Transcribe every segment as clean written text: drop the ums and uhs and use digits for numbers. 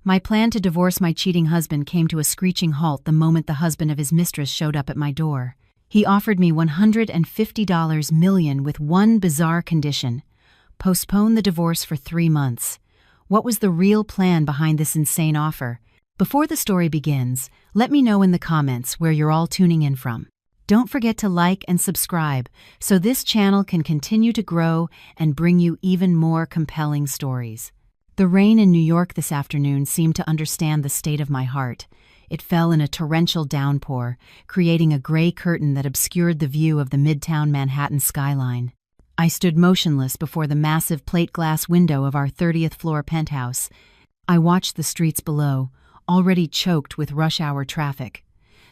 My plan to divorce my cheating husband came to a screeching halt the moment the husband of his mistress showed up at my door. He offered me $150 million with one bizarre condition: postpone the divorce for 3 months. What was the real plan behind this insane offer? Before the story begins, let me know in the comments where you're all tuning in from. Don't forget to like and subscribe so this channel can continue to grow and bring you even more compelling stories. The rain in New York this afternoon seemed to understand the state of my heart. It fell in a torrential downpour, creating a gray curtain that obscured the view of the Midtown Manhattan skyline. I stood motionless before the massive plate glass window of our 30th floor penthouse. I watched the streets below, already choked with rush hour traffic.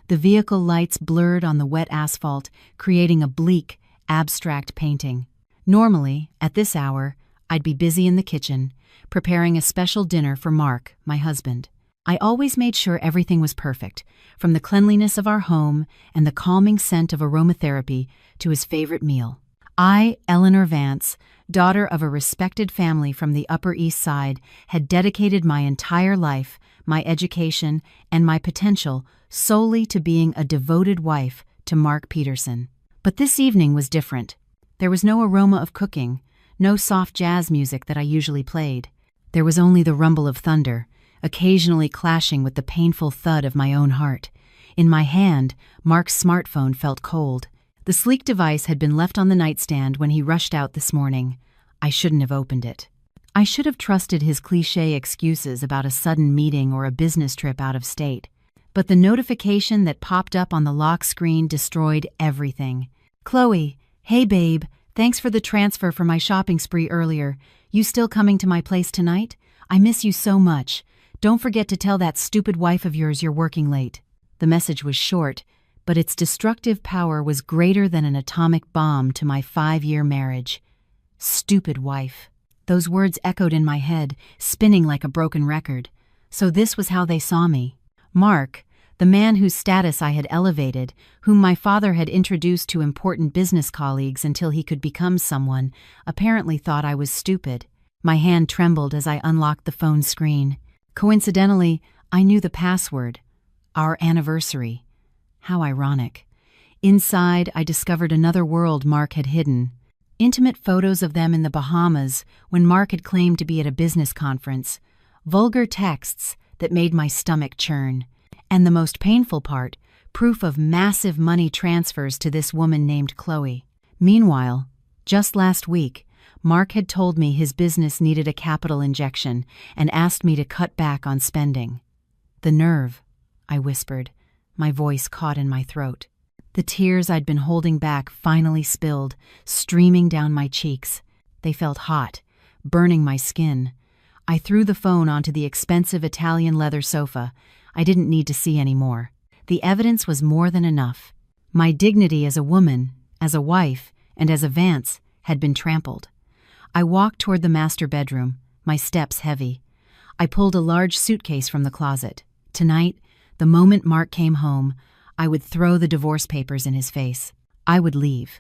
The vehicle lights blurred on the wet asphalt, creating a bleak, abstract painting. Normally, at this hour, I'd be busy in the kitchen, preparing a special dinner for Mark, my husband. I always made sure everything was perfect, from the cleanliness of our home and the calming scent of aromatherapy to his favorite meal. I, Eleanor Vance, daughter of a respected family from the Upper East Side, had dedicated my entire life, my education, and my potential solely to being a devoted wife to Mark Peterson. But this evening was different. There was no aroma of cooking, no soft jazz music that I usually played. There was only the rumble of thunder, occasionally clashing with the painful thud of my own heart. In my hand, Mark's smartphone felt cold. The sleek device had been left on the nightstand when he rushed out this morning. I shouldn't have opened it. I should have trusted his cliché excuses about a sudden meeting or a business trip out of state. But the notification that popped up on the lock screen destroyed everything. "Chloe, hey babe, thanks for the transfer for my shopping spree earlier. You still coming to my place tonight? I miss you so much. Don't forget to tell that stupid wife of yours you're working late." The message was short, but its destructive power was greater than an atomic bomb to my 5-year marriage. Stupid wife. Those words echoed in my head, spinning like a broken record. So this was how they saw me. Mark, the man whose status I had elevated, whom my father had introduced to important business colleagues until he could become someone, apparently thought I was stupid. My hand trembled as I unlocked the phone screen. Coincidentally, I knew the password. Our anniversary. How ironic. Inside, I discovered another world Mark had hidden. Intimate photos of them in the Bahamas when Mark had claimed to be at a business conference. Vulgar texts that made my stomach churn. And the most painful part, proof of massive money transfers to this woman named Chloe. Meanwhile, just last week, Mark had told me his business needed a capital injection and asked me to cut back on spending. "The nerve," I whispered, my voice caught in my throat. The tears I'd been holding back finally spilled, streaming down my cheeks. They felt hot, burning my skin. I threw the phone onto the expensive Italian leather sofa. I didn't need to see any more. The evidence was more than enough. My dignity as a woman, as a wife, and as a Vance had been trampled. I walked toward the master bedroom, my steps heavy. I pulled a large suitcase from the closet. Tonight, the moment Mark came home, I would throw the divorce papers in his face. I would leave.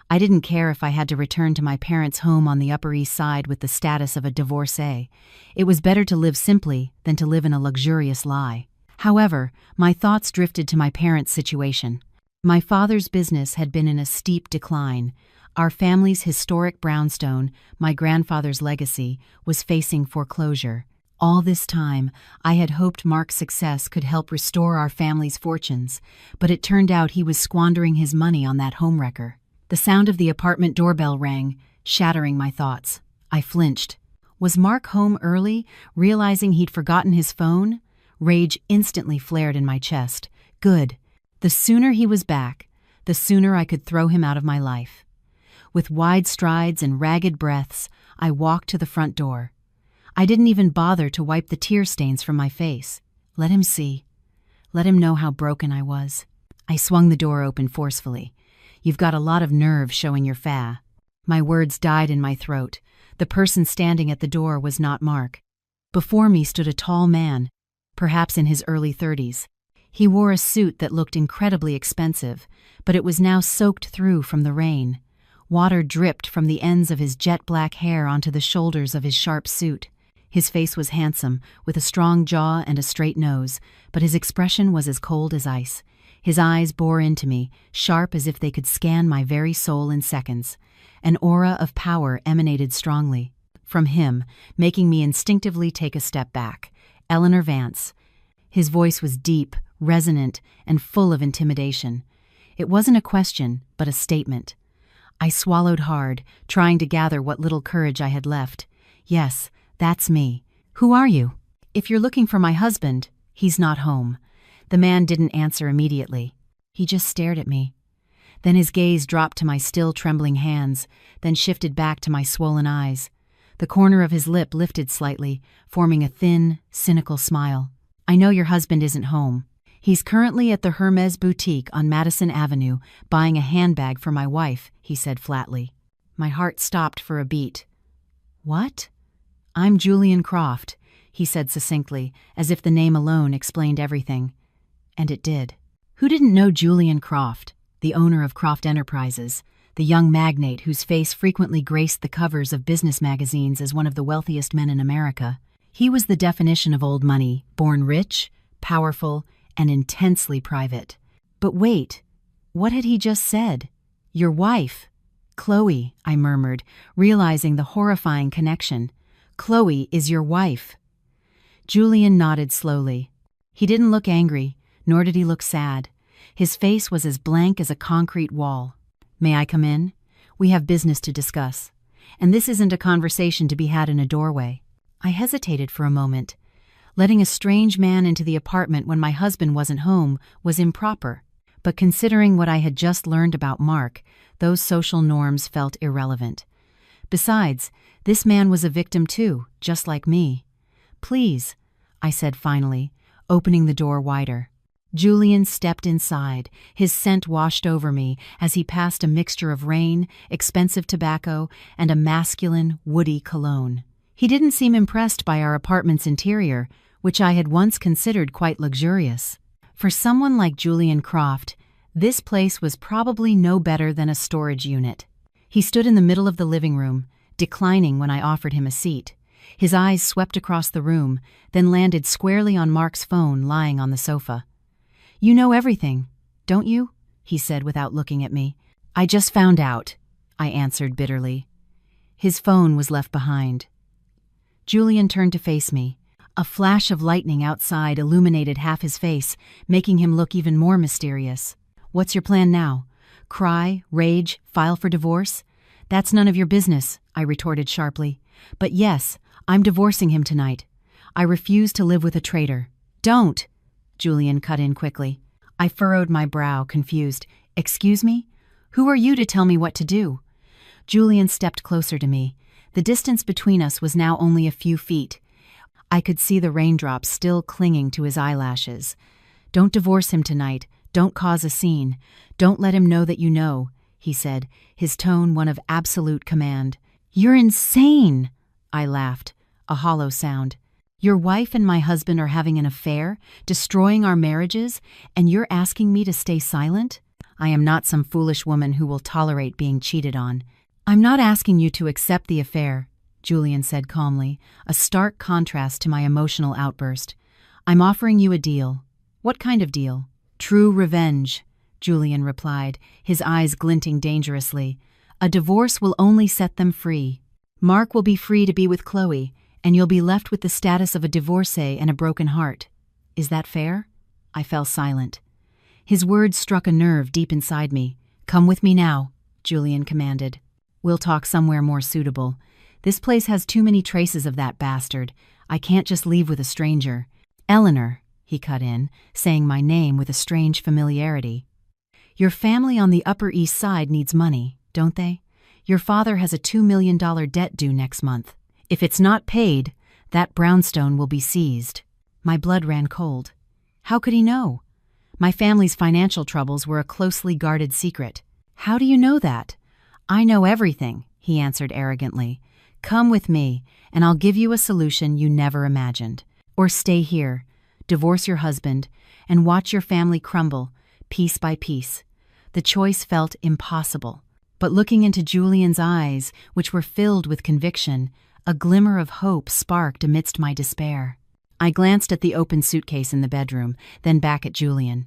I didn't care if I had to return to my parents' home on the Upper East Side with the status of a divorcee. It was better to live simply than to live in a luxurious lie. However, my thoughts drifted to my parents' situation. My father's business had been in a steep decline. Our family's historic brownstone, my grandfather's legacy, was facing foreclosure. All this time, I had hoped Mark's success could help restore our family's fortunes, but it turned out he was squandering his money on that homewrecker. The sound of the apartment doorbell rang, shattering my thoughts. I flinched. Was Mark home early, realizing he'd forgotten his phone? Rage instantly flared in my chest. Good. The sooner he was back, the sooner I could throw him out of my life. With wide strides and ragged breaths, I walked to the front door. I didn't even bother to wipe the tear stains from my face. Let him see. Let him know how broken I was. I swung the door open forcefully. "You've got a lot of nerve showing your fa." My words died in my throat. The person standing at the door was not Mark. Before me stood a tall man, perhaps in his early 30s. He wore a suit that looked incredibly expensive, but it was now soaked through from the rain. Water dripped from the ends of his jet black hair onto the shoulders of his sharp suit. His face was handsome, with a strong jaw and a straight nose, but his expression was as cold as ice. His eyes bore into me, sharp as if they could scan my very soul in seconds. An aura of power emanated strongly from him, making me instinctively take a step back. Eleanor Vance. His voice was deep, resonant, and full of intimidation. It wasn't a question, but a statement. I swallowed hard, trying to gather what little courage I had left. Yes, that's me. Who are you? If you're looking for my husband, he's not home. The man didn't answer immediately. He just stared at me. Then his gaze dropped to my still trembling hands, then shifted back to my swollen eyes. The corner of his lip lifted slightly, forming a thin, cynical smile. I know your husband isn't home. He's currently at the Hermes boutique on Madison Avenue, buying a handbag for my wife, he said flatly. My heart stopped for a beat. What? I'm Julian Croft, he said succinctly, as if the name alone explained everything. And it did. Who didn't know Julian Croft, the owner of Croft Enterprises, the young magnate whose face frequently graced the covers of business magazines as one of the wealthiest men in America? He was the definition of old money, born rich, powerful, and intensely private. But wait, what had he just said? Your wife. Chloe, I murmured, realizing the horrifying connection. Chloe is your wife. Julian nodded slowly. He didn't look angry, nor did he look sad. His face was as blank as a concrete wall. May I come in? We have business to discuss. And this isn't a conversation to be had in a doorway. I hesitated for a moment. Letting a strange man into the apartment when my husband wasn't home was improper. But considering what I had just learned about Mark, those social norms felt irrelevant. Besides, this man was a victim too, just like me. Please, I said finally, opening the door wider. Julian stepped inside, his scent washed over me as he passed a mixture of rain, expensive tobacco, and a masculine, woody cologne. He didn't seem impressed by our apartment's interior, which I had once considered quite luxurious. For someone like Julian Croft, this place was probably no better than a storage unit. He stood in the middle of the living room, declining when I offered him a seat. His eyes swept across the room, then landed squarely on Mark's phone lying on the sofa. You know everything, don't you? He said without looking at me. I just found out, I answered bitterly. His phone was left behind. Julian turned to face me. A flash of lightning outside illuminated half his face, making him look even more mysterious. What's your plan now? Cry, rage, file for divorce? That's none of your business, I retorted sharply. But yes, I'm divorcing him tonight. I refuse to live with a traitor. Don't! Julian cut in quickly. I furrowed my brow, confused. Excuse me? Who are you to tell me what to do? Julian stepped closer to me. The distance between us was now only a few feet. I could see the raindrops still clinging to his eyelashes. Don't divorce him tonight. Don't cause a scene. Don't let him know that you know, he said, his tone one of absolute command. You're insane, I laughed, a hollow sound. Your wife and my husband are having an affair, destroying our marriages, and you're asking me to stay silent? I am not some foolish woman who will tolerate being cheated on. I'm not asking you to accept the affair, Julian said calmly, a stark contrast to my emotional outburst. I'm offering you a deal. What kind of deal? True revenge, Julian replied, his eyes glinting dangerously. A divorce will only set them free. Mark will be free to be with Chloe, and you'll be left with the status of a divorcee and a broken heart. Is that fair? I fell silent. His words struck a nerve deep inside me. Come with me now, Julian commanded. We'll talk somewhere more suitable. This place has too many traces of that bastard. I can't just leave with a stranger. Eleanor, he cut in, saying my name with a strange familiarity. Your family on the Upper East Side needs money, don't they? Your father has a $2 million debt due next month. If it's not paid, that brownstone will be seized. My blood ran cold. How could he know? My family's financial troubles were a closely guarded secret. How do you know that? I know everything, he answered arrogantly. Come with me, and I'll give you a solution you never imagined. Or stay here, divorce your husband, and watch your family crumble, piece by piece. The choice felt impossible. But looking into Julian's eyes, which were filled with conviction, A glimmer of hope sparked amidst my despair. I glanced at the open suitcase in the bedroom, then back at Julian.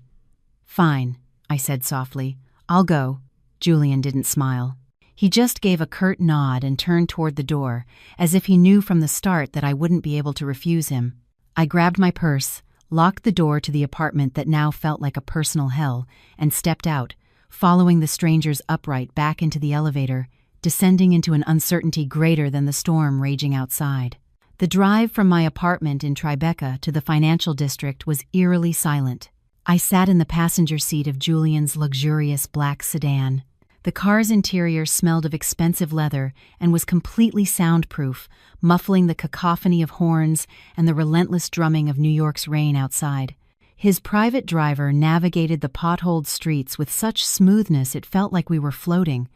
"Fine," I said softly. "I'll go." Julian didn't smile. He just gave a curt nod and turned toward the door, as if he knew from the start that I wouldn't be able to refuse him. I grabbed my purse, locked the door to the apartment that now felt like a personal hell, and stepped out, following the stranger's upright back into the elevator, descending into an uncertainty greater than the storm raging outside. The drive from my apartment in Tribeca to the financial district was eerily silent. I sat in the passenger seat of Julian's luxurious black sedan. The car's interior smelled of expensive leather and was completely soundproof, muffling the cacophony of horns and the relentless drumming of New York's rain outside. His private driver navigated the potholed streets with such smoothness it felt like we were floating.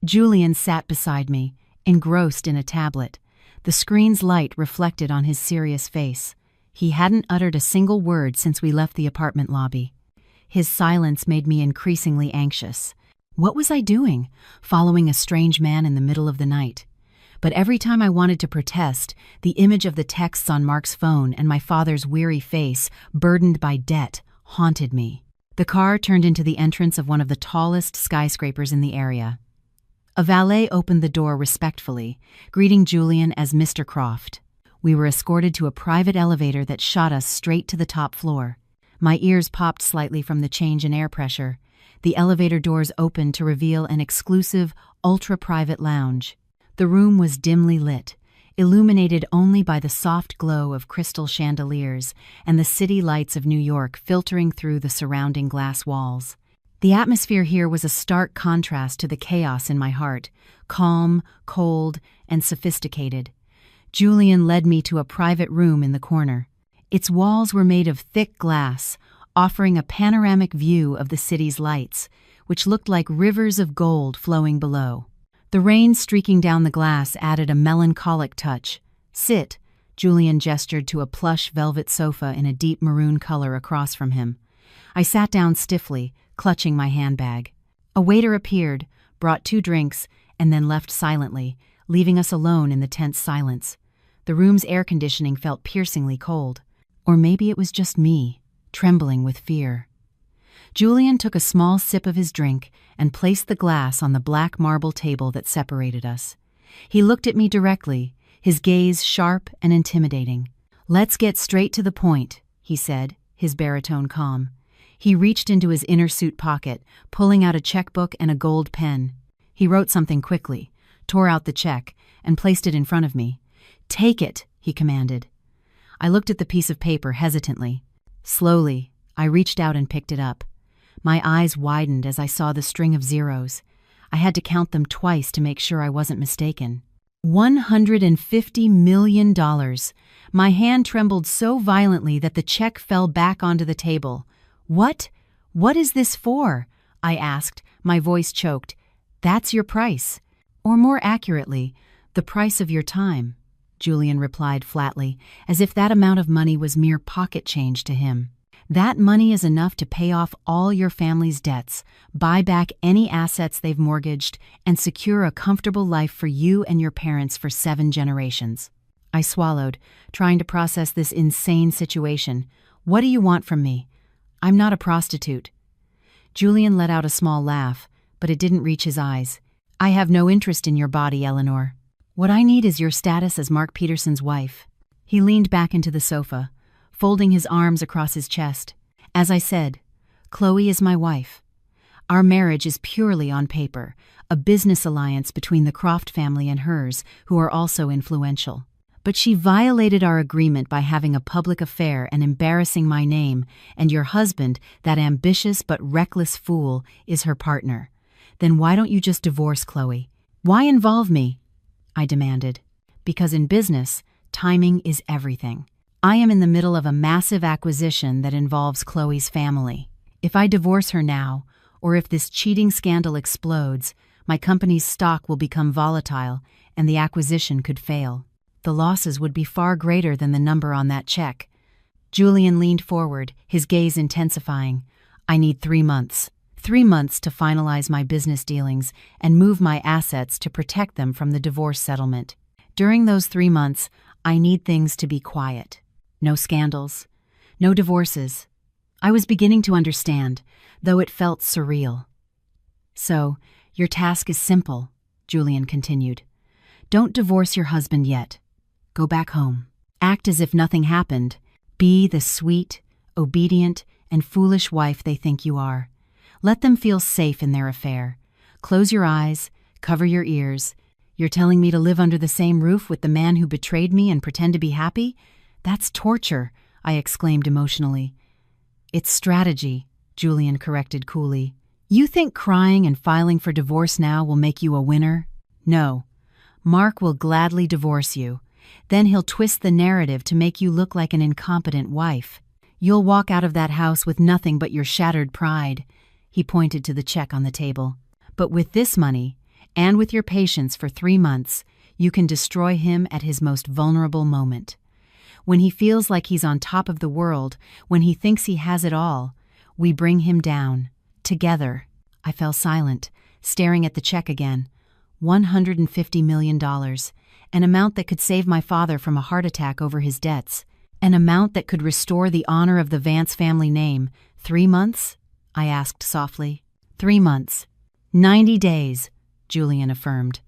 Julian sat beside me, engrossed in a tablet. The screen's light reflected on his serious face. He hadn't uttered a single word since we left the apartment lobby. His silence made me increasingly anxious. What was I doing, following a strange man in the middle of the night? But every time I wanted to protest, the image of the texts on Mark's phone and my father's weary face, burdened by debt, haunted me. The car turned into the entrance of one of the tallest skyscrapers in the area. A valet opened the door respectfully, greeting Julian as Mr. Croft. We were escorted to a private elevator that shot us straight to the top floor. My ears popped slightly from the change in air pressure. The elevator doors opened to reveal an exclusive, ultra-private lounge. The room was dimly lit, illuminated only by the soft glow of crystal chandeliers and the city lights of New York filtering through the surrounding glass walls. The atmosphere here was a stark contrast to the chaos in my heart, calm, cold, and sophisticated. Julian led me to a private room in the corner. Its walls were made of thick glass, offering a panoramic view of the city's lights, which looked like rivers of gold flowing below. The rain streaking down the glass added a melancholic touch. "Sit," Julian gestured to a plush velvet sofa in a deep maroon color across from him. I sat down stiffly, clutching my handbag. A waiter appeared, brought 2 drinks, and then left silently, leaving us alone in the tense silence. The room's air conditioning felt piercingly cold. Or maybe it was just me, trembling with fear. Julian took a small sip of his drink and placed the glass on the black marble table that separated us. He looked at me directly, his gaze sharp and intimidating. "Let's get straight to the point," he said, his baritone calm. He reached into his inner suit pocket, pulling out a checkbook and a gold pen. He wrote something quickly, tore out the check, and placed it in front of me. "Take it," he commanded. I looked at the piece of paper hesitantly. Slowly, I reached out and picked it up. My eyes widened as I saw the string of zeros. I had to count them twice to make sure I wasn't mistaken. $150 million. My hand trembled so violently that the check fell back onto the table. What is this for?" I asked, my voice choked. "That's your price. Or more accurately, the price of your time," Julian replied flatly, as if that amount of money was mere pocket change to him. "That money is enough to pay off all your family's debts, buy back any assets they've mortgaged, and secure a comfortable life for you and your parents for 7 generations. I swallowed, trying to process this insane situation. "What do you want from me? I'm not a prostitute." Julian let out a small laugh, but it didn't reach his eyes. "I have no interest in your body, Eleanor. What I need is your status as Mark Peterson's wife." He leaned back into the sofa, folding his arms across his chest. "As I said, Chloe is my wife. Our marriage is purely on paper, a business alliance between the Croft family and hers, who are also influential. But she violated our agreement by having a public affair and embarrassing my name, and your husband, that ambitious but reckless fool, is her partner. Then why don't you just divorce Chloe? Why involve me?" I demanded. "Because in business, timing is everything. I am in the middle of a massive acquisition that involves Chloe's family. If I divorce her now, or if this cheating scandal explodes, my company's stock will become volatile and the acquisition could fail. The losses would be far greater than the number on that check." Julian leaned forward, his gaze intensifying. "I need 3 months. 3 months to finalize my business dealings and move my assets to protect them from the divorce settlement. During those 3 months, I need things to be quiet. No scandals, no divorces. I was beginning to understand, though it felt surreal. So, your task is simple, Julian continued. Don't divorce your husband yet. Go back home. Act as if nothing happened. Be the sweet, obedient, and foolish wife they think you are. Let them feel safe in their affair. Close your eyes, cover your ears. You're telling me to live under the same roof with the man who betrayed me and pretend to be happy? That's torture, I exclaimed emotionally. It's strategy, Julian corrected coolly. You think crying and filing for divorce now will make you a winner? No. Mark will gladly divorce you. Then he'll twist the narrative to make you look like an incompetent wife. You'll walk out of that house with nothing but your shattered pride. He pointed to the check on the table. But with this money, and with your patience for 3 months, you can destroy him at his most vulnerable moment. When he feels like he's on top of the world, when he thinks he has it all, we bring him down. Together. I fell silent, staring at the check again. $150 million. An amount that could save my father from a heart attack over his debts. An amount that could restore the honor of the Vance family name. 3 months? I asked softly. 3 months. 90 days, Julian affirmed.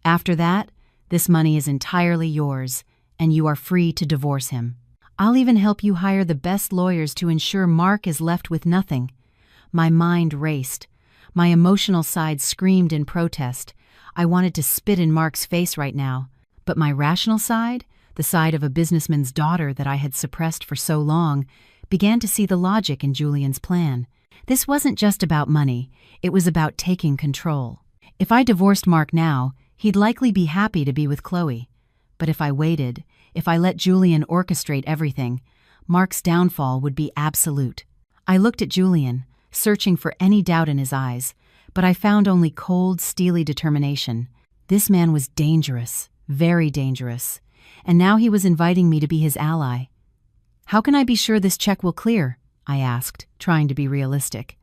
After that, this money is entirely yours, and you are free to divorce him. I'll even help you hire the best lawyers to ensure Mark is left with nothing. My mind raced. My emotional side screamed in protest. I wanted to spit in Mark's face right now. But my rational side, the side of a businessman's daughter that I had suppressed for so long, began to see the logic in Julian's plan. This wasn't just about money, it was about taking control. If I divorced Mark now, he'd likely be happy to be with Chloe. But if I waited, if I let Julian orchestrate everything, Mark's downfall would be absolute. I looked at Julian, searching for any doubt in his eyes, but I found only cold, steely determination. This man was dangerous, very dangerous, and now he was inviting me to be his ally. How can I be sure this check will clear? I asked, trying to be realistic.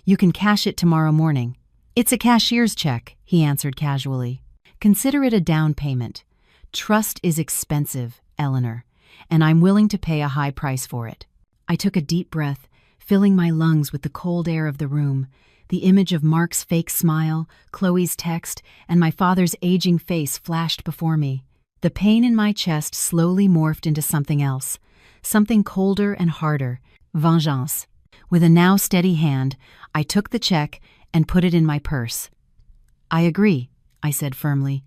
You can cash it tomorrow morning. It's a cashier's check, he answered casually. Consider it a down payment. Trust is expensive, Eleanor, and I'm willing to pay a high price for it. I took a deep breath, filling my lungs with the cold air of the room. The image of Mark's fake smile, Chloe's text, and my father's aging face flashed before me. The pain in my chest slowly morphed into something else, something colder and harder, vengeance. With a now steady hand, I took the check and put it in my purse. I agree, I said firmly.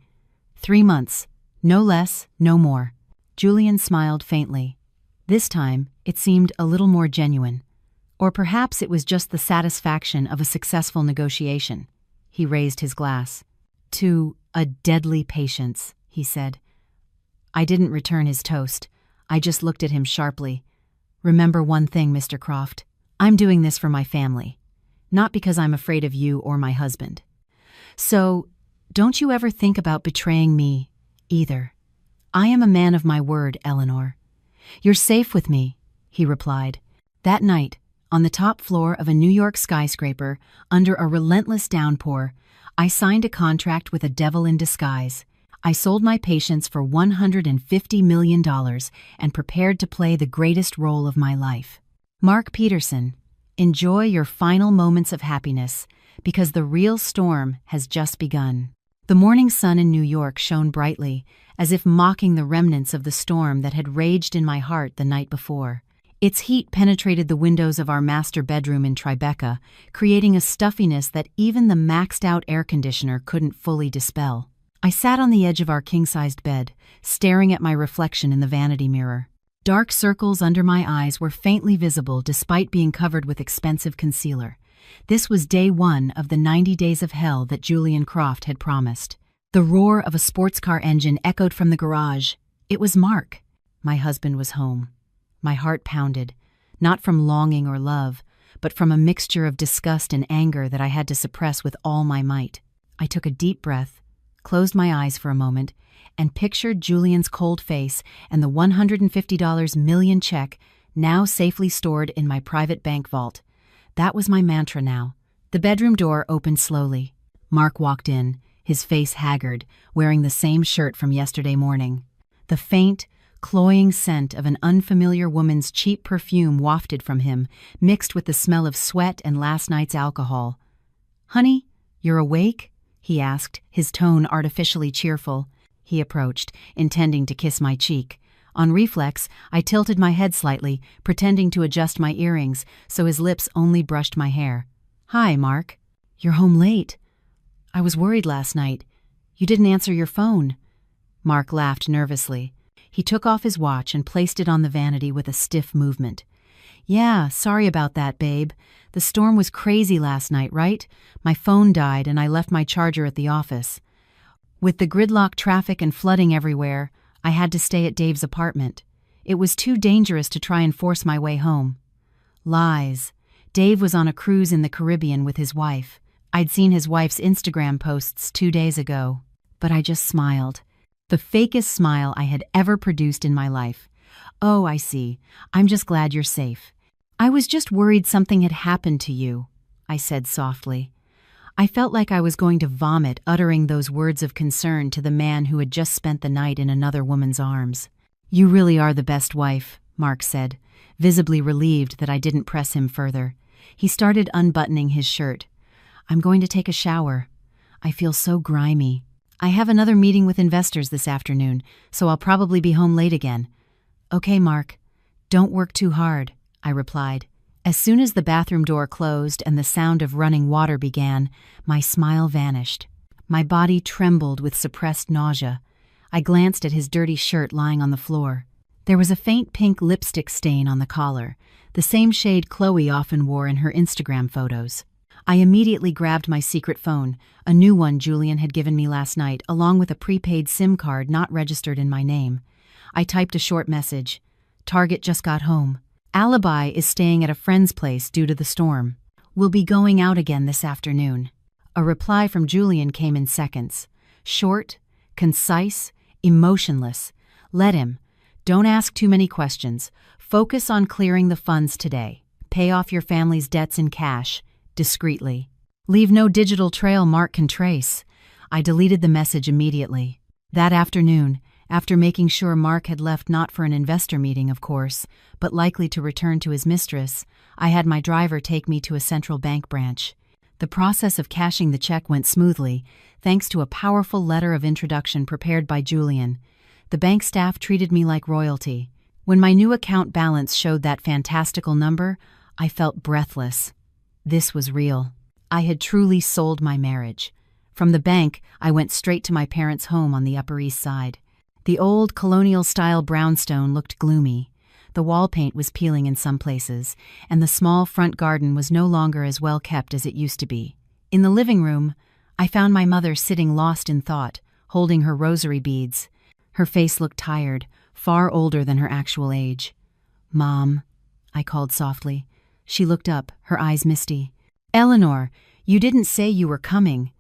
3 months, no less, no more. Julian smiled faintly. This time, it seemed a little more genuine. Or perhaps it was just the satisfaction of a successful negotiation. He raised his glass. To a deadly patience, he said. I didn't return his toast. I just looked at him sharply. Remember one thing, Mr. Croft. I'm doing this for my family, not because I'm afraid of you or my husband. So, don't you ever think about betraying me, either. I am a man of my word, Eleanor. You're safe with me, he replied. That night, on the top floor of a New York skyscraper, under a relentless downpour, I signed a contract with a devil in disguise. I sold my patience for $150 million and prepared to play the greatest role of my life. Mark Peterson, enjoy your final moments of happiness, because the real storm has just begun. The morning sun in New York shone brightly, as if mocking the remnants of the storm that had raged in my heart the night before. Its heat penetrated the windows of our master bedroom in Tribeca, creating a stuffiness that even the maxed-out air conditioner couldn't fully dispel. I sat on the edge of our king-sized bed, staring at my reflection in the vanity mirror. Dark circles under my eyes were faintly visible despite being covered with expensive concealer. This was day 1 of the 90 days of hell that Julian Croft had promised. The roar of a sports car engine echoed from the garage. It was Mark. My husband was home. My heart pounded, not from longing or love, but from a mixture of disgust and anger that I had to suppress with all my might. I took a deep breath, closed my eyes for a moment, and pictured Julian's cold face and the $150 million check now safely stored in my private bank vault. That was my mantra now. The bedroom door opened slowly. Mark walked in, his face haggard, wearing the same shirt from yesterday morning. The faint, cloying scent of an unfamiliar woman's cheap perfume wafted from him, mixed with the smell of sweat and last night's alcohol. "Honey, you're awake?" he asked, his tone artificially cheerful. He approached, intending to kiss my cheek. On reflex, I tilted my head slightly, pretending to adjust my earrings, so his lips only brushed my hair. "Hi, Mark. You're home late. I was worried last night. You didn't answer your phone." Mark laughed nervously. He took off his watch and placed it on the vanity with a stiff movement. "Yeah, sorry about that, babe. The storm was crazy last night, right? My phone died and I left my charger at the office. With the gridlock traffic and flooding everywhere, I had to stay at Dave's apartment. It was too dangerous to try and force my way home." Lies. Dave was on a cruise in the Caribbean with his wife. I'd seen his wife's Instagram posts 2 days ago. But I just smiled. The fakest smile I had ever produced in my life. "Oh, I see. I'm just glad you're safe. I was just worried something had happened to you," I said softly. I felt like I was going to vomit uttering those words of concern to the man who had just spent the night in another woman's arms. "You really are the best wife," Mark said, visibly relieved that I didn't press him further. He started unbuttoning his shirt. "I'm going to take a shower. I feel so grimy. I have another meeting with investors this afternoon, so I'll probably be home late again." "Okay, Mark. Don't work too hard," I replied. As soon as the bathroom door closed and the sound of running water began, my smile vanished. My body trembled with suppressed nausea. I glanced at his dirty shirt lying on the floor. There was a faint pink lipstick stain on the collar, the same shade Chloe often wore in her Instagram photos. I immediately grabbed my secret phone, a new one Julian had given me last night, along with a prepaid SIM card not registered in my name. I typed a short message. "Target just got home. Alibi is staying at a friend's place due to the storm. We'll be going out again this afternoon." A reply from Julian came in seconds. Short, concise, emotionless. "Let him. Don't ask too many questions. Focus on clearing the funds today. Pay off your family's debts in cash, discreetly. Leave no digital trail Mark can trace." I deleted the message immediately. That afternoon, after making sure Mark had left not for an investor meeting, of course, but likely to return to his mistress, I had my driver take me to a central bank branch. The process of cashing the check went smoothly, thanks to a powerful letter of introduction prepared by Julian. The bank staff treated me like royalty. When my new account balance showed that fantastical number, I felt breathless. This was real. I had truly sold my marriage. From the bank, I went straight to my parents' home on the Upper East Side. The old colonial-style brownstone looked gloomy. The wall paint was peeling in some places, and the small front garden was no longer as well kept as it used to be. In the living room, I found my mother sitting lost in thought, holding her rosary beads. Her face looked tired, far older than her actual age. "Mom," I called softly. She looked up, her eyes misty. "Eleanor, you didn't say you were coming."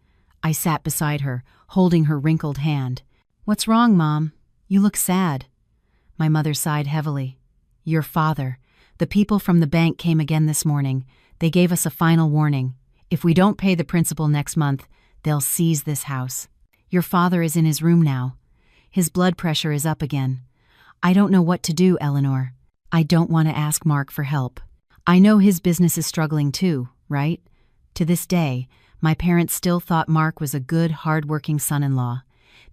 I sat beside her, holding her wrinkled hand. "What's wrong, Mom? You look sad." My mother sighed heavily. "Your father. The people from the bank came again this morning. They gave us a final warning. If we don't pay the principal next month, they'll seize this house. Your father is in his room now. His blood pressure is up again. I don't know what to do, Eleanor. I don't want to ask Mark for help. I know his business is struggling too, right?" To this day, my parents still thought Mark was a good, hard-working son-in-law.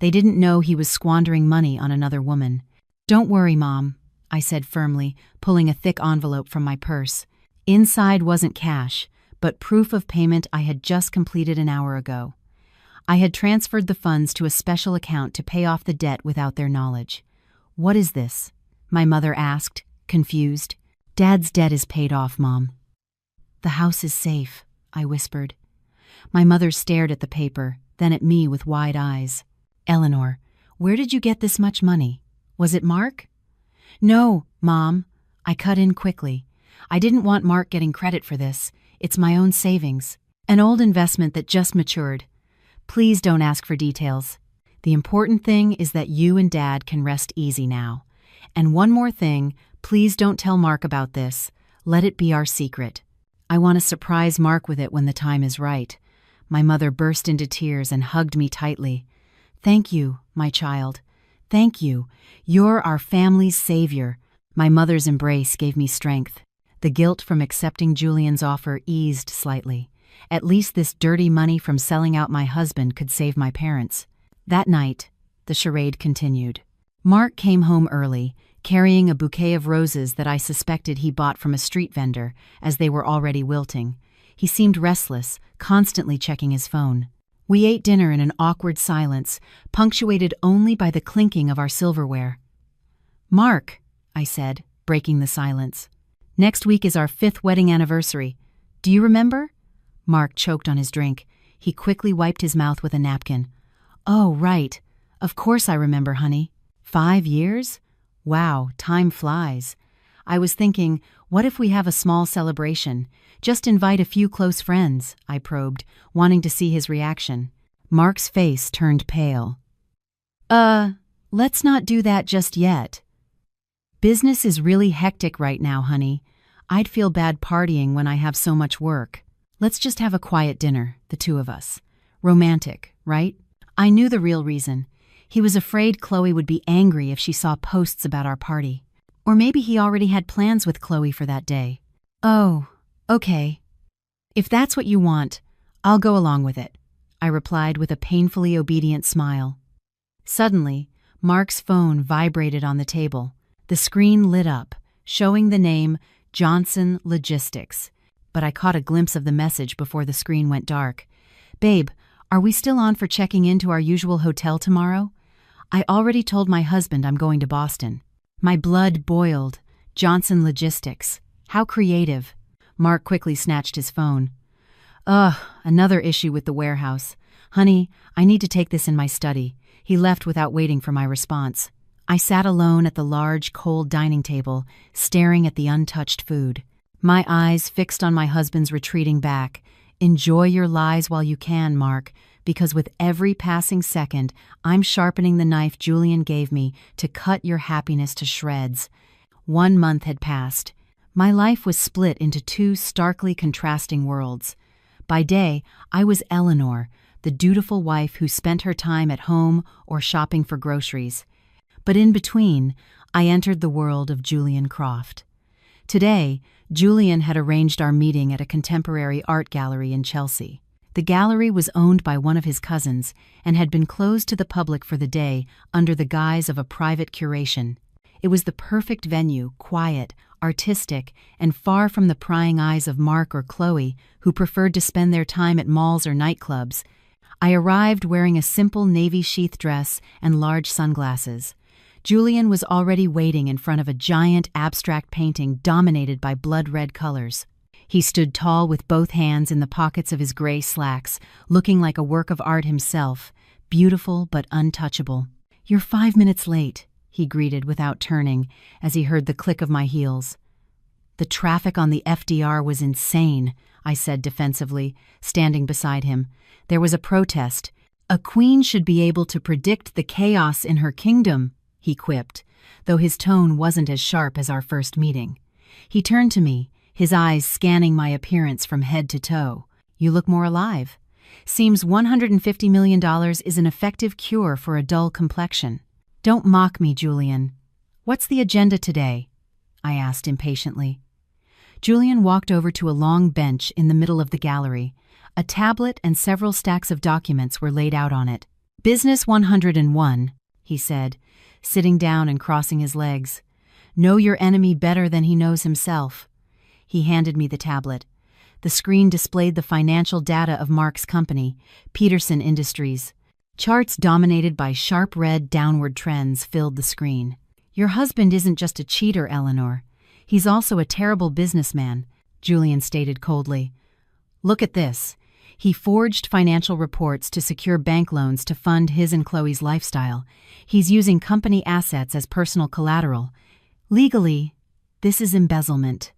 They didn't know he was squandering money on another woman. "Don't worry, Mom," I said firmly, pulling a thick envelope from my purse. Inside wasn't cash, but proof of payment I had just completed an hour ago. I had transferred the funds to a special account to pay off the debt without their knowledge. "What is this?" my mother asked, confused. "Dad's debt is paid off, Mom." "The house is safe," I whispered. My mother stared at the paper, then at me with wide eyes. "Eleanor, where did you get this much money? Was it Mark?" "No, Mom," I cut in quickly. "I didn't want Mark getting credit for this. It's my own savings. An old investment that just matured. Please don't ask for details. The important thing is that you and Dad can rest easy now. And one more thing, please don't tell Mark about this. Let it be our secret. I want to surprise Mark with it when the time is right." My mother burst into tears and hugged me tightly. "Thank you, my child. Thank you. You're our family's savior." My mother's embrace gave me strength. The guilt from accepting Julian's offer eased slightly. At least this dirty money from selling out my husband could save my parents. That night, the charade continued. Mark came home early, carrying a bouquet of roses that I suspected he bought from a street vendor, as they were already wilting. He seemed restless, constantly checking his phone. We ate dinner in an awkward silence, punctuated only by the clinking of our silverware. "Mark," I said, breaking the silence. "Next week is our 5th wedding anniversary. Do you remember?" Mark choked on his drink. He quickly wiped his mouth with a napkin. "Oh, right. Of course I remember, honey. 5 years? Wow, time flies. I was thinking, what if we have a small celebration? Just invite a few close friends," I probed, wanting to see his reaction. Mark's face turned pale. Let's not do that just yet. Business is really hectic right now, honey. I'd feel bad partying when I have so much work. Let's just have a quiet dinner, the two of us. Romantic, right? I knew the real reason. He was afraid Chloe would be angry if she saw posts about our party. Or maybe he already had plans with Chloe for that day. "Oh, okay. If that's what you want, I'll go along with it," I replied with a painfully obedient smile. Suddenly, Mark's phone vibrated on the table. The screen lit up, showing the name Johnson Logistics. But I caught a glimpse of the message before the screen went dark. "Babe, are we still on for checking into our usual hotel tomorrow? I already told my husband I'm going to Boston." My blood boiled. Johnson Logistics. How creative. Mark quickly snatched his phone. "Ugh, another issue with the warehouse. Honey, I need to take this in my study." He left without waiting for my response. I sat alone at the large, cold dining table, staring at the untouched food. My eyes fixed on my husband's retreating back. "Enjoy your lies while you can, Mark, because with every passing second, I'm sharpening the knife Julian gave me to cut your happiness to shreds." 1 month had passed. My life was split into 2 starkly contrasting worlds. By day, I was Eleanor, the dutiful wife who spent her time at home or shopping for groceries. But in between, I entered the world of Julian Croft. Today, Julian had arranged our meeting at a contemporary art gallery in Chelsea. The gallery was owned by one of his cousins and had been closed to the public for the day under the guise of a private curation. It was the perfect venue, quiet, artistic, and far from the prying eyes of Mark or Chloe, who preferred to spend their time at malls or nightclubs. I arrived wearing a simple navy sheath dress and large sunglasses. Julian was already waiting in front of a giant abstract painting dominated by blood-red colors. He stood tall with both hands in the pockets of his gray slacks, looking like a work of art himself, beautiful but untouchable. "You're 5 minutes late," he greeted without turning as he heard the click of my heels. "The traffic on the FDR was insane," I said defensively, standing beside him. "There was a protest. A queen should be able to predict the chaos in her kingdom," he quipped, though his tone wasn't as sharp as our first meeting. He turned to me, his eyes scanning my appearance from head to toe. "You look more alive. Seems $150 million is an effective cure for a dull complexion." "Don't mock me, Julian. What's the agenda today?" I asked impatiently. Julian walked over to a long bench in the middle of the gallery. A tablet and several stacks of documents were laid out on it. "Business 101, he said, sitting down and crossing his legs. "Know your enemy better than he knows himself." He handed me the tablet. The screen displayed the financial data of Mark's company, Peterson Industries. Charts dominated by sharp red downward trends filled the screen. "Your husband isn't just a cheater, Eleanor. He's also a terrible businessman," Julian stated coldly. "Look at this. He forged financial reports to secure bank loans to fund his and Chloe's lifestyle. He's using company assets as personal collateral. Legally, this is embezzlement."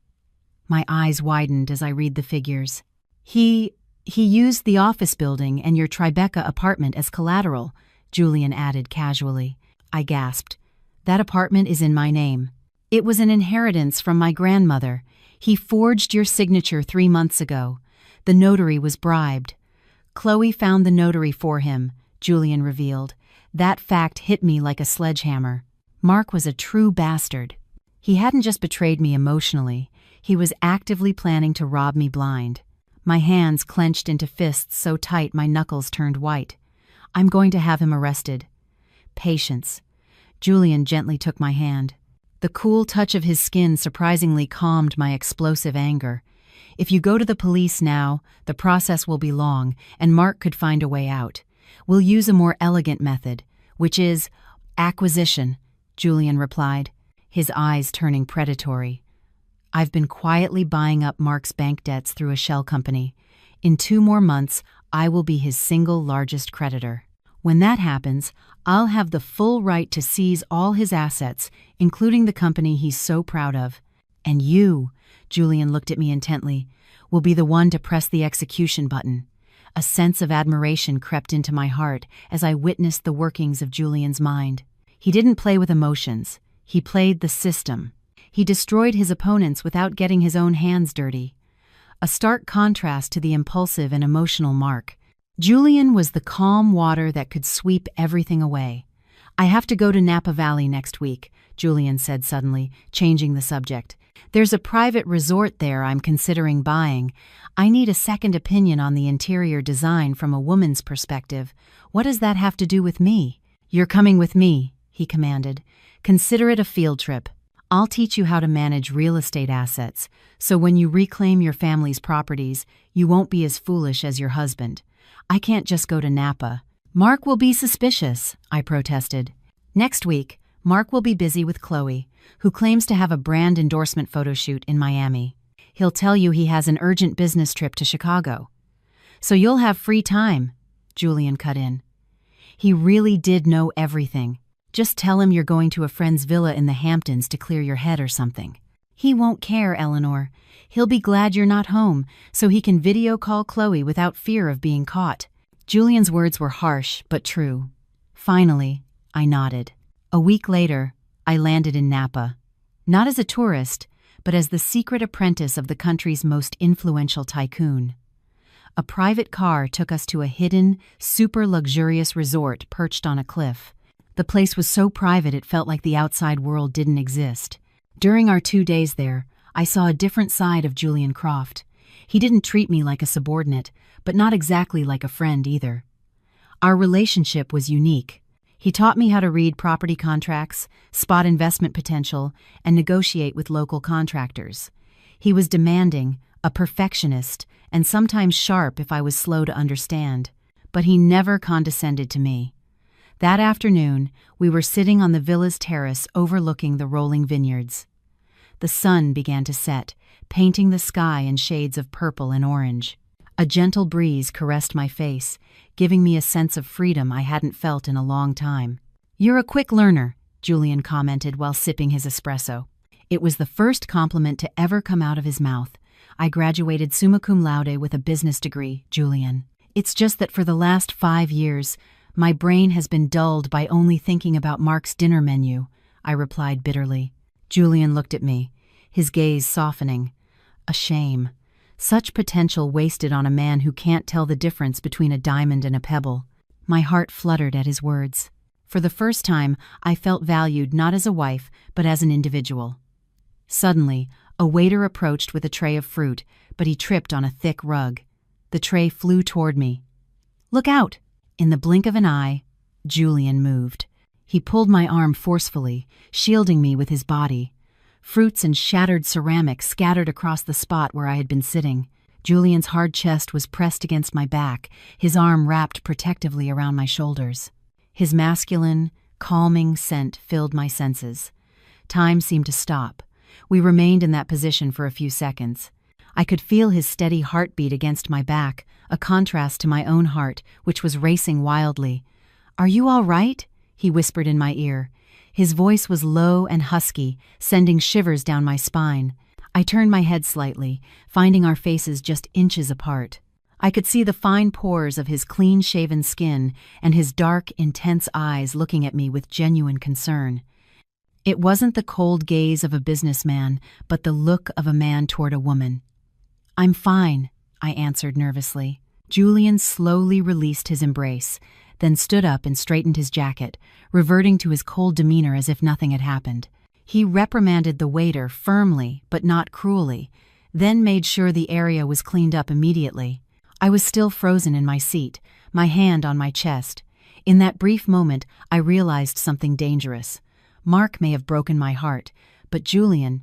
My eyes widened as I read the figures. He used the office building and your Tribeca apartment as collateral," Julian added casually. I gasped. "That apartment is in my name. It was an inheritance from my grandmother. He forged your signature 3 months ago. The notary was bribed. Chloe found the notary for him, Julian revealed. That fact hit me like a sledgehammer. Mark was a true bastard. He hadn't just betrayed me emotionally, he was actively planning to rob me blind. My hands clenched into fists so tight my knuckles turned white. I'm going to have him arrested. Patience. Julian gently took my hand. The cool touch of his skin surprisingly calmed my explosive anger. If you go to the police now, the process will be long, and Mark could find a way out. We'll use a more elegant method, which is acquisition, Julian replied, his eyes turning predatory. I've been quietly buying up Mark's bank debts through a shell company. In 2 more months, I will be his single largest creditor. When that happens, I'll have the full right to seize all his assets, including the company he's so proud of. And you, Julian looked at me intently, will be the one to press the execution button. A sense of admiration crept into my heart as I witnessed the workings of Julian's mind. He didn't play with emotions. He played the system. He destroyed his opponents without getting his own hands dirty. A stark contrast to the impulsive and emotional Mark. Julian was the calm water that could sweep everything away. I have to go to Napa Valley next week, Julian said suddenly, changing the subject. There's a private resort there I'm considering buying. I need a second opinion on the interior design from a woman's perspective. What does that have to do with me? You're coming with me, he commanded. Consider it a field trip. I'll teach you how to manage real estate assets, so when you reclaim your family's properties, you won't be as foolish as your husband. I can't just go to Napa. Mark will be suspicious, I protested. Next week, Mark will be busy with Chloe, who claims to have a brand endorsement photo shoot in Miami. He'll tell you he has an urgent business trip to Chicago. So you'll have free time, Julian cut in. He really did know everything. Just tell him you're going to a friend's villa in the Hamptons to clear your head or something. He won't care, Eleanor. He'll be glad you're not home, so he can video call Chloe without fear of being caught. Julian's words were harsh, but true. Finally, I nodded. A week later, I landed in Napa. Not as a tourist, but as the secret apprentice of the country's most influential tycoon. A private car took us to a hidden, super luxurious resort perched on a cliff. The place was so private it felt like the outside world didn't exist. During our 2 days there, I saw a different side of Julian Croft. He didn't treat me like a subordinate, but not exactly like a friend either. Our relationship was unique. He taught me how to read property contracts, spot investment potential, and negotiate with local contractors. He was demanding, a perfectionist, and sometimes sharp if I was slow to understand. But he never condescended to me. That afternoon, we were sitting on the villa's terrace overlooking the rolling vineyards. The sun began to set, painting the sky in shades of purple and orange. A gentle breeze caressed my face, giving me a sense of freedom I hadn't felt in a long time. "You're a quick learner," Julian commented while sipping his espresso. It was the first compliment to ever come out of his mouth. "I graduated summa cum laude with a business degree, Julian. It's just that for the last 5 years, my brain has been dulled by only thinking about Mark's dinner menu," I replied bitterly. Julian looked at me, his gaze softening. A shame. Such potential wasted on a man who can't tell the difference between a diamond and a pebble. My heart fluttered at his words. For the first time, I felt valued not as a wife, but as an individual. Suddenly, a waiter approached with a tray of fruit, but he tripped on a thick rug. The tray flew toward me. "Look out!" In the blink of an eye, Julian moved. He pulled my arm forcefully, shielding me with his body. Fruits and shattered ceramic scattered across the spot where I had been sitting. Julian's hard chest was pressed against my back, his arm wrapped protectively around my shoulders. His masculine, calming scent filled my senses. Time seemed to stop. We remained in that position for a few seconds. I could feel his steady heartbeat against my back, a contrast to my own heart, which was racing wildly. "Are you all right?" he whispered in my ear. His voice was low and husky, sending shivers down my spine. I turned my head slightly, finding our faces just inches apart. I could see the fine pores of his clean-shaven skin and his dark, intense eyes looking at me with genuine concern. It wasn't the cold gaze of a businessman, but the look of a man toward a woman. "I'm fine," I answered nervously. Julian slowly released his embrace, then stood up and straightened his jacket, reverting to his cold demeanor as if nothing had happened. He reprimanded the waiter firmly, but not cruelly, then made sure the area was cleaned up immediately. I was still frozen in my seat, my hand on my chest. In that brief moment, I realized something dangerous. Mark may have broken my heart, but Julian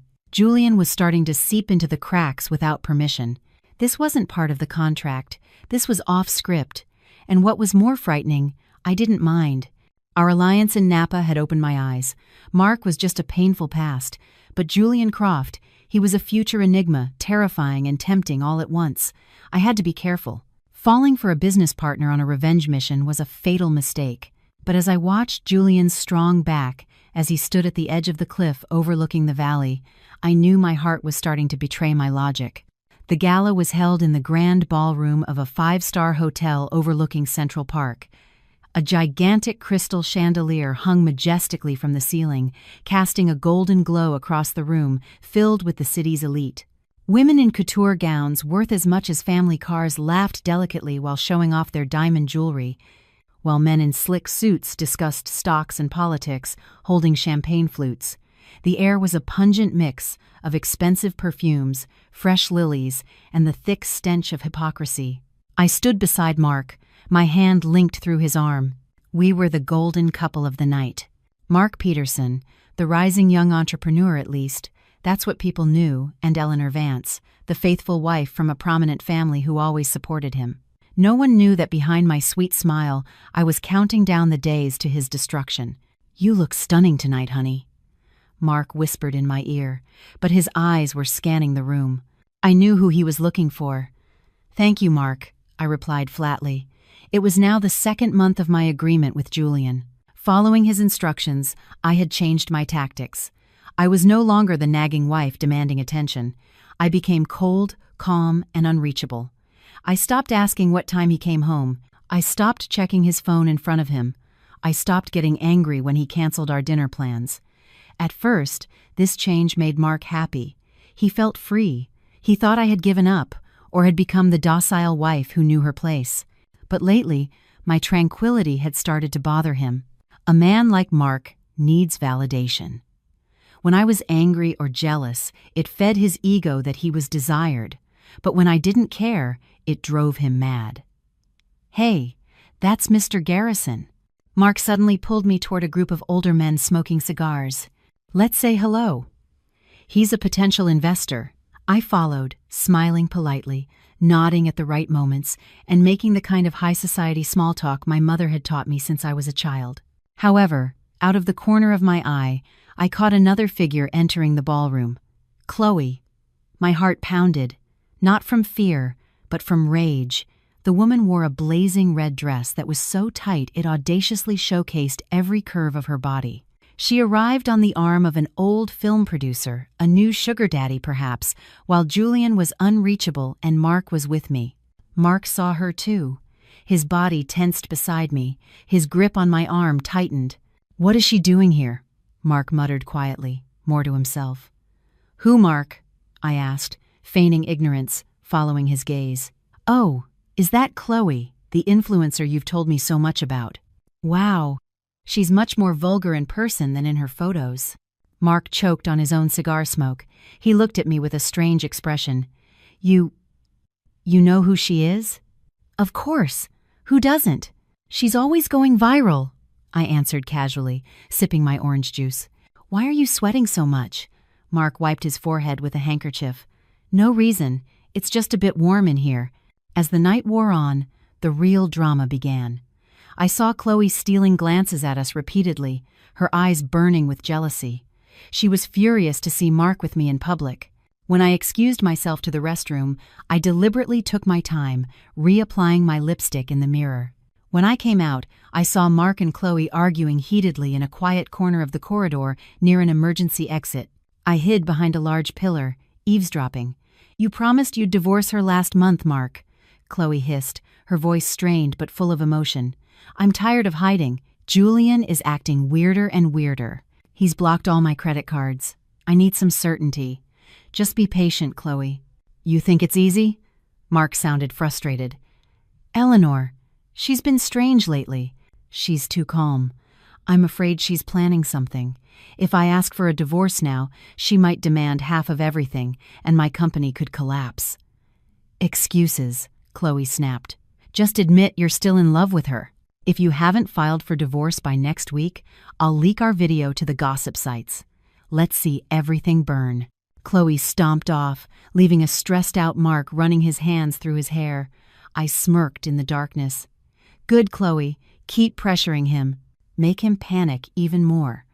was starting to seep into the cracks without permission. This wasn't part of the contract. This was off script. And what was more frightening, I didn't mind. Our alliance in Napa had opened my eyes. Mark was just a painful past, but Julian Croft, he was a future enigma, terrifying and tempting all at once. I had to be careful. Falling for a business partner on a revenge mission was a fatal mistake. But as I watched Julian's strong back as he stood at the edge of the cliff overlooking the valley, I knew my heart was starting to betray my logic. The gala was held in the grand ballroom of a 5-star hotel overlooking Central Park. A gigantic crystal chandelier hung majestically from the ceiling, casting a golden glow across the room, filled with the city's elite. Women in couture gowns worth as much as family cars laughed delicately while showing off their diamond jewelry, while men in slick suits discussed stocks and politics, holding champagne flutes. The air was a pungent mix of expensive perfumes, fresh lilies, and the thick stench of hypocrisy. I stood beside Mark, my hand linked through his arm. We were the golden couple of the night. Mark Peterson, the rising young entrepreneur at least, that's what people knew, and Eleanor Vance, the faithful wife from a prominent family who always supported him. No one knew that behind my sweet smile, I was counting down the days to his destruction. "You look stunning tonight, honey," Mark whispered in my ear, but his eyes were scanning the room. I knew who he was looking for. "Thank you, Mark," I replied flatly. It was now the 2nd month of my agreement with Julian. Following his instructions, I had changed my tactics. I was no longer the nagging wife demanding attention. I became cold, calm, and unreachable. I stopped asking what time he came home. I stopped checking his phone in front of him. I stopped getting angry when he canceled our dinner plans. At first, this change made Mark happy. He felt free. He thought I had given up, or had become the docile wife who knew her place. But lately, my tranquility had started to bother him. A man like Mark needs validation. When I was angry or jealous, it fed his ego that he was desired. But when I didn't care, it drove him mad. "Hey, that's Mr. Garrison." Mark suddenly pulled me toward a group of older men smoking cigars. "Let's say hello." "He's a potential investor." I followed, smiling politely, nodding at the right moments, and making the kind of high society small talk my mother had taught me since I was a child. However, out of the corner of my eye, I caught another figure entering the ballroom. Chloe. My heart pounded, not from fear, but from rage. The woman wore a blazing red dress that was so tight it audaciously showcased every curve of her body. She arrived on the arm of an old film producer, a new sugar daddy perhaps, while Julian was unreachable and Mark was with me. Mark saw her too. His body tensed beside me, his grip on my arm tightened. "What is she doing here?" Mark muttered quietly, more to himself. "Who, Mark?" I asked, feigning ignorance, following his gaze. "Oh, is that Chloe, the influencer you've told me so much about?" "Wow. She's much more vulgar in person than in her photos." Mark choked on his own cigar smoke. He looked at me with a strange expression. You know who she is?" "Of course. Who doesn't? She's always going viral," I answered casually, sipping my orange juice. "Why are you sweating so much?" Mark wiped his forehead with a handkerchief. "No reason. It's just a bit warm in here." As the night wore on, the real drama began. I saw Chloe stealing glances at us repeatedly, her eyes burning with jealousy. She was furious to see Mark with me in public. When I excused myself to the restroom, I deliberately took my time, reapplying my lipstick in the mirror. When I came out, I saw Mark and Chloe arguing heatedly in a quiet corner of the corridor near an emergency exit. I hid behind a large pillar, eavesdropping. "You promised you'd divorce her last month, Mark," Chloe hissed, her voice strained but full of emotion. "I'm tired of hiding. Julian is acting weirder and weirder. He's blocked all my credit cards. I need some certainty. Just be patient, Chloe." "You think it's easy?" Mark sounded frustrated. Eleanor, she's been strange lately. She's too calm. I'm afraid she's planning something. If I ask for a divorce now, she might demand half of everything, and my company could collapse." "Excuses," Chloe snapped. "Just admit you're still in love with her. If you haven't filed for divorce by next week, I'll leak our video to the gossip sites. Let's see everything burn." Chloe stomped off, leaving a stressed-out Mark running his hands through his hair. I smirked in the darkness. "Good, Chloe. Keep pressuring him. Make him panic even more."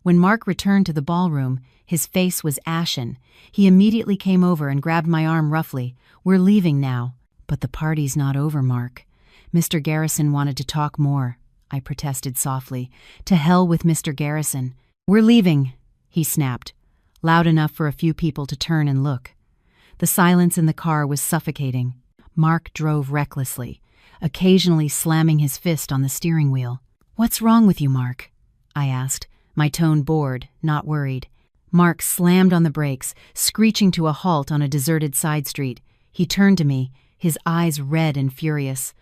When Mark returned to the ballroom, his face was ashen. He immediately came over and grabbed my arm roughly. "We're leaving now." "But the party's not over, Mark. Mr. Garrison wanted to talk more," I protested softly. "To hell with Mr. Garrison. We're leaving," he snapped, loud enough for a few people to turn and look. The silence in the car was suffocating. Mark drove recklessly, occasionally slamming his fist on the steering wheel. "What's wrong with you, Mark?" I asked, my tone bored, not worried. Mark slammed on the brakes, screeching to a halt on a deserted side street. He turned to me, his eyes red and furious.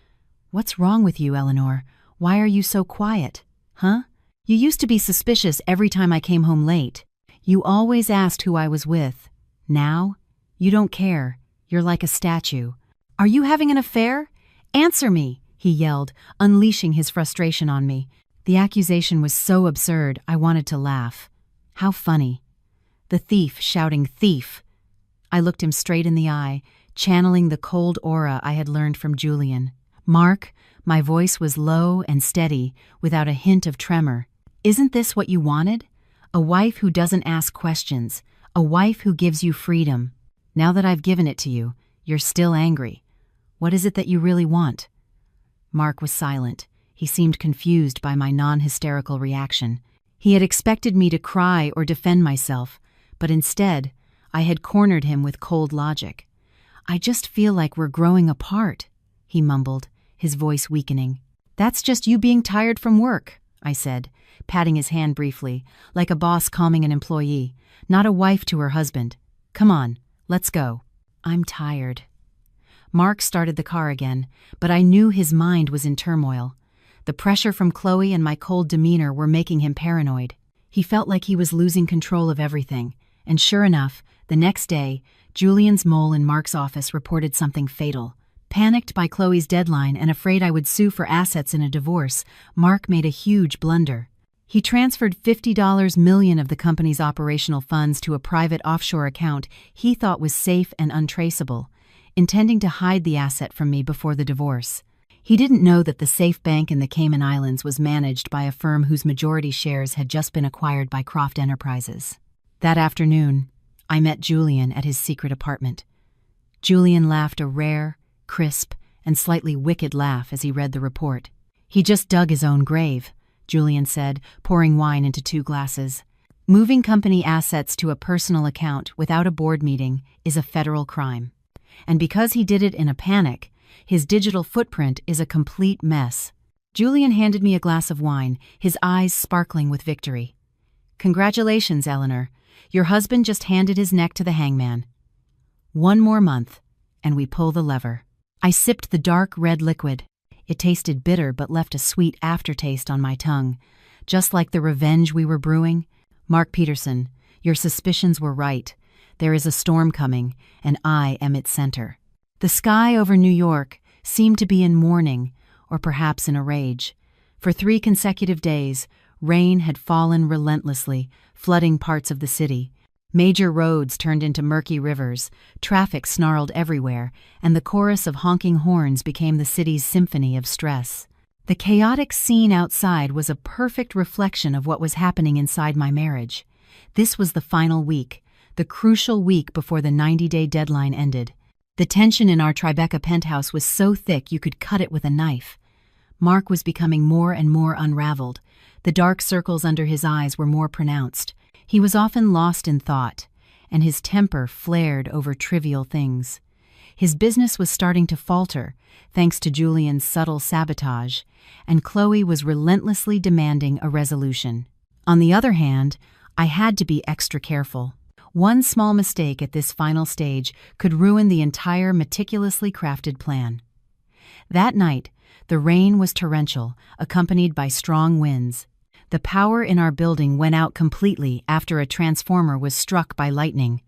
"What's wrong with you, Eleanor? Why are you so quiet? Huh? You used to be suspicious every time I came home late. You always asked who I was with. Now? You don't care. You're like a statue. Are you having an affair? Answer me!" he yelled, unleashing his frustration on me. The accusation was so absurd, I wanted to laugh. How funny. The thief shouting "thief." I looked him straight in the eye, channeling the cold aura I had learned from Julian. "Mark," my voice was low and steady, without a hint of tremor. "Isn't this what you wanted? A wife who doesn't ask questions, a wife who gives you freedom. Now that I've given it to you, you're still angry. What is it that you really want?" Mark was silent. He seemed confused by my non-hysterical reaction. He had expected me to cry or defend myself, but instead, I had cornered him with cold logic. "I just feel like we're growing apart," he mumbled, his voice weakening. "That's just you being tired from work," I said, patting his hand briefly, like a boss calming an employee, not a wife to her husband. "Come on, let's go." "I'm tired." Mark started the car again, but I knew his mind was in turmoil. The pressure from Chloe and my cold demeanor were making him paranoid. He felt like he was losing control of everything, and sure enough, the next day, Julian's mole in Mark's office reported something fatal. Panicked by Chloe's deadline and afraid I would sue for assets in a divorce, Mark made a huge blunder. He transferred $50 million of the company's operational funds to a private offshore account he thought was safe and untraceable, intending to hide the asset from me before the divorce. He didn't know that the safe bank in the Cayman Islands was managed by a firm whose majority shares had just been acquired by Croft Enterprises. That afternoon, I met Julian at his secret apartment. Julian laughed a rare, crisp, and slightly wicked laugh as he read the report. "He just dug his own grave," Julian said, pouring wine into 2 glasses. "Moving company assets to a personal account without a board meeting is a federal crime. And because he did it in a panic, his digital footprint is a complete mess." Julian handed me a glass of wine, his eyes sparkling with victory. "Congratulations, Eleanor. Your husband just handed his neck to the hangman. 1 more month, and we pull the lever." I sipped the dark red liquid. It tasted bitter but left a sweet aftertaste on my tongue, just like the revenge we were brewing. "Mark Peterson, your suspicions were right. There is a storm coming, and I am its center." The sky over New York seemed to be in mourning, or perhaps in a rage. For 3 consecutive days, rain had fallen relentlessly, flooding parts of the city. Major roads turned into murky rivers, traffic snarled everywhere, and the chorus of honking horns became the city's symphony of stress. The chaotic scene outside was a perfect reflection of what was happening inside my marriage. This was the final week, the crucial week before the 90-day deadline ended. The tension in our Tribeca penthouse was so thick you could cut it with a knife. Mark was becoming more and more unraveled. The dark circles under his eyes were more pronounced. He was often lost in thought, and his temper flared over trivial things. His business was starting to falter, thanks to Julian's subtle sabotage, and Chloe was relentlessly demanding a resolution. On the other hand, I had to be extra careful. One small mistake at this final stage could ruin the entire meticulously crafted plan. That night, the rain was torrential, accompanied by strong winds. The power in our building went out completely after a transformer was struck by lightning.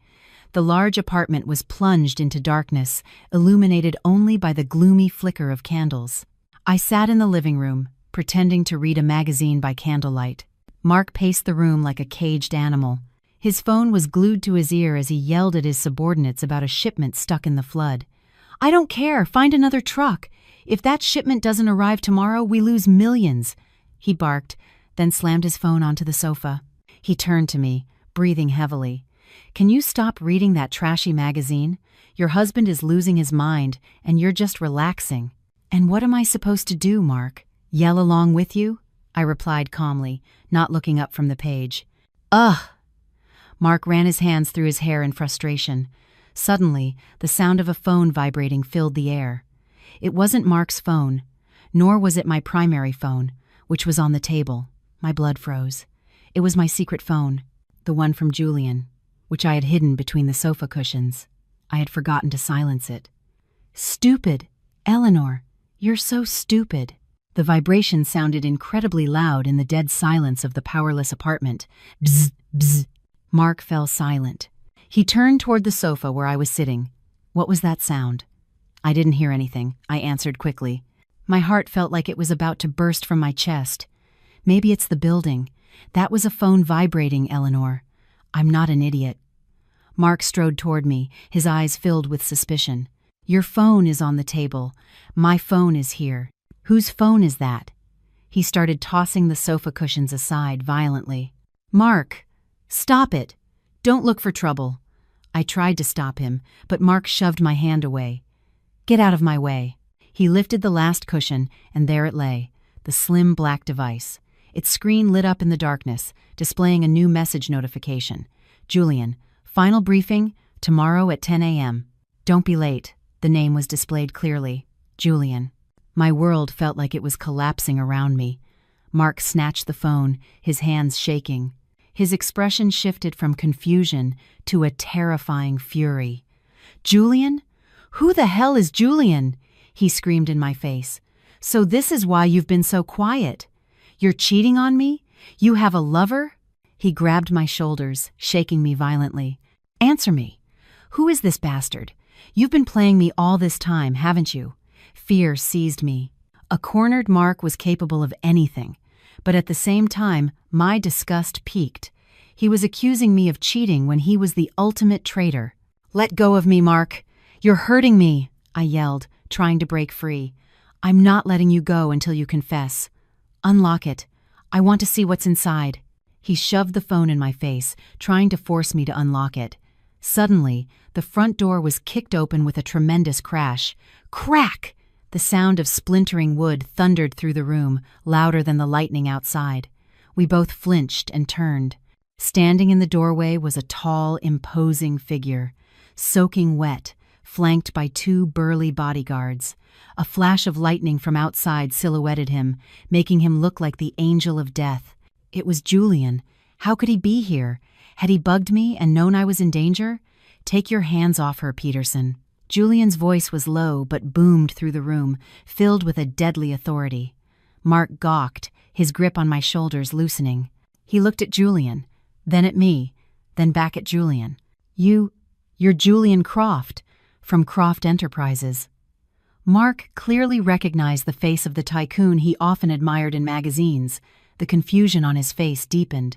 The large apartment was plunged into darkness, illuminated only by the gloomy flicker of candles. I sat in the living room, pretending to read a magazine by candlelight. Mark paced the room like a caged animal. His phone was glued to his ear as he yelled at his subordinates about a shipment stuck in the flood. "I don't care, find another truck. If that shipment doesn't arrive tomorrow, we lose millions," he barked, then slammed his phone onto the sofa. He turned to me, breathing heavily. "Can you stop reading that trashy magazine? Your husband is losing his mind, and you're just relaxing." "And what am I supposed to do, Mark? Yell along with you?" I replied calmly, not looking up from the page. "Ugh!" Mark ran his hands through his hair in frustration. Suddenly, the sound of a phone vibrating filled the air. It wasn't Mark's phone, nor was it my primary phone, which was on the table. My blood froze. It was my secret phone, the one from Julian, which I had hidden between the sofa cushions. I had forgotten to silence it. "Stupid! Eleanor, you're so stupid." The vibration sounded incredibly loud in the dead silence of the powerless apartment. Bzz, bzz. Mark fell silent. He turned toward the sofa where I was sitting. "What was that sound?" "I didn't hear anything," I answered quickly. My heart felt like it was about to burst from my chest. "Maybe it's the building. That was a phone vibrating, Eleanor. I'm not an idiot." Mark strode toward me, his eyes filled with suspicion. "Your phone is on the table. My phone is here. Whose phone is that?" He started tossing the sofa cushions aside violently. "Mark, stop it. Don't look for trouble." I tried to stop him, but Mark shoved my hand away. "Get out of my way." He lifted the last cushion, and there it lay, the slim black device. Its screen lit up in the darkness, displaying a new message notification. "Julian, final briefing, tomorrow at 10 a.m. Don't be late." The name was displayed clearly. Julian. My world felt like it was collapsing around me. Mark snatched the phone, his hands shaking. His expression shifted from confusion to a terrifying fury. "Julian? Who the hell is Julian?" he screamed in my face. "So this is why you've been so quiet. You're cheating on me? You have a lover?" He grabbed my shoulders, shaking me violently. "Answer me. Who is this bastard? You've been playing me all this time, haven't you?" Fear seized me. A cornered Mark was capable of anything, but at the same time, my disgust peaked. He was accusing me of cheating when he was the ultimate traitor. "Let go of me, Mark. You're hurting me," I yelled, trying to break free. "I'm not letting you go until you confess. Unlock it. I want to see what's inside." He shoved the phone in my face, trying to force me to unlock it. Suddenly, the front door was kicked open with a tremendous crash. Crack! The sound of splintering wood thundered through the room, louder than the lightning outside. We both flinched and turned. Standing in the doorway was a tall, imposing figure, soaking wet, flanked by two burly bodyguards. A flash of lightning from outside silhouetted him, making him look like the angel of death. It was Julian. How could he be here? Had he bugged me and known I was in danger? "Take your hands off her, Peterson." Julian's voice was low but boomed through the room, filled with a deadly authority. Mark gawked, his grip on my shoulders loosening. He looked at Julian, then at me, then back at Julian. You're Julian Croft, from Croft Enterprises." Mark clearly recognized the face of the tycoon he often admired in magazines. The confusion on his face deepened.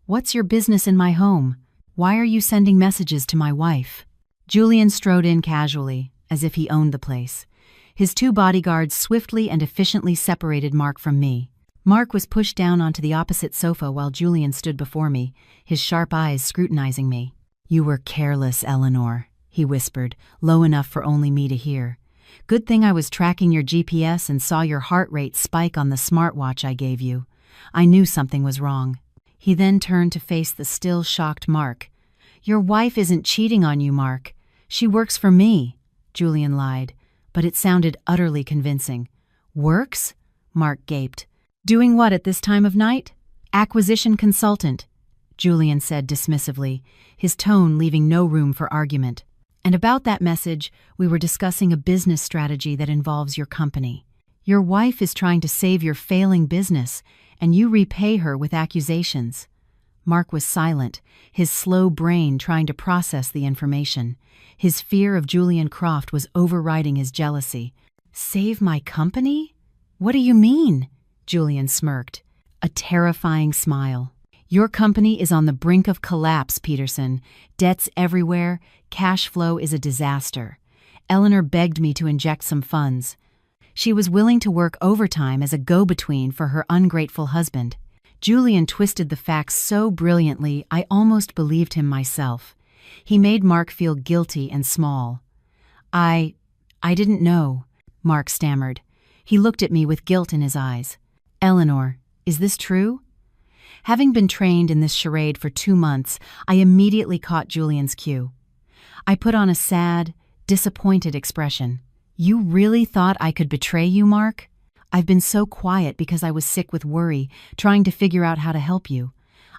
"What's your business in my home? Why are you sending messages to my wife?" Julian strode in casually, as if he owned the place. His two bodyguards swiftly and efficiently separated Mark from me. Mark was pushed down onto the opposite sofa while Julian stood before me, his sharp eyes scrutinizing me. "You were careless, Eleanor," he whispered, low enough for only me to hear. "Good thing I was tracking your GPS and saw your heart rate spike on the smartwatch I gave you. I knew something was wrong." He then turned to face the still shocked Mark. "Your wife isn't cheating on you, Mark. She works for me," Julian lied, but it sounded utterly convincing. "Works?" Mark gaped. "Doing what at this time of night?" "Acquisition consultant," Julian said dismissively, his tone leaving no room for argument. And about that message, we were discussing a business strategy that involves your company. Your wife is trying to save your failing business, and you repay her with accusations." Mark was silent, his slow brain trying to process the information. His fear of Julian Croft was overriding his jealousy. "Save my company? What do you mean?" Julian smirked, a terrifying smile. "Your company is on the brink of collapse, Peterson. Debts everywhere, cash flow is a disaster. Eleanor begged me to inject some funds. She was willing to work overtime as a go-between for her ungrateful husband." Julian twisted the facts so brilliantly I almost believed him myself. He made Mark feel guilty and small. I didn't know," Mark stammered. He looked at me with guilt in his eyes. "Eleanor, is this true?" Having been trained in this charade for 2 months, I immediately caught Julian's cue. I put on a sad, disappointed expression. "You really thought I could betray you, Mark? I've been so quiet because I was sick with worry, trying to figure out how to help you.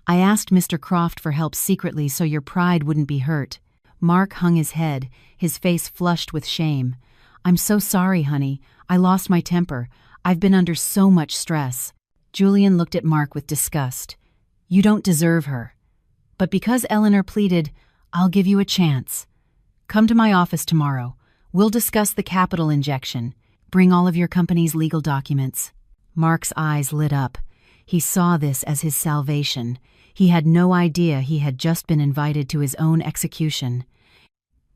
I asked Mr. Croft for help secretly so your pride wouldn't be hurt." Mark hung his head, his face flushed with shame. "I'm so sorry, honey. I lost my temper. I've been under so much stress." Julian looked at Mark with disgust. "You don't deserve her. But because Eleanor pleaded, I'll give you a chance. Come to my office tomorrow. We'll discuss the capital injection. Bring all of your company's legal documents." Mark's eyes lit up. He saw this as his salvation. He had no idea he had just been invited to his own execution.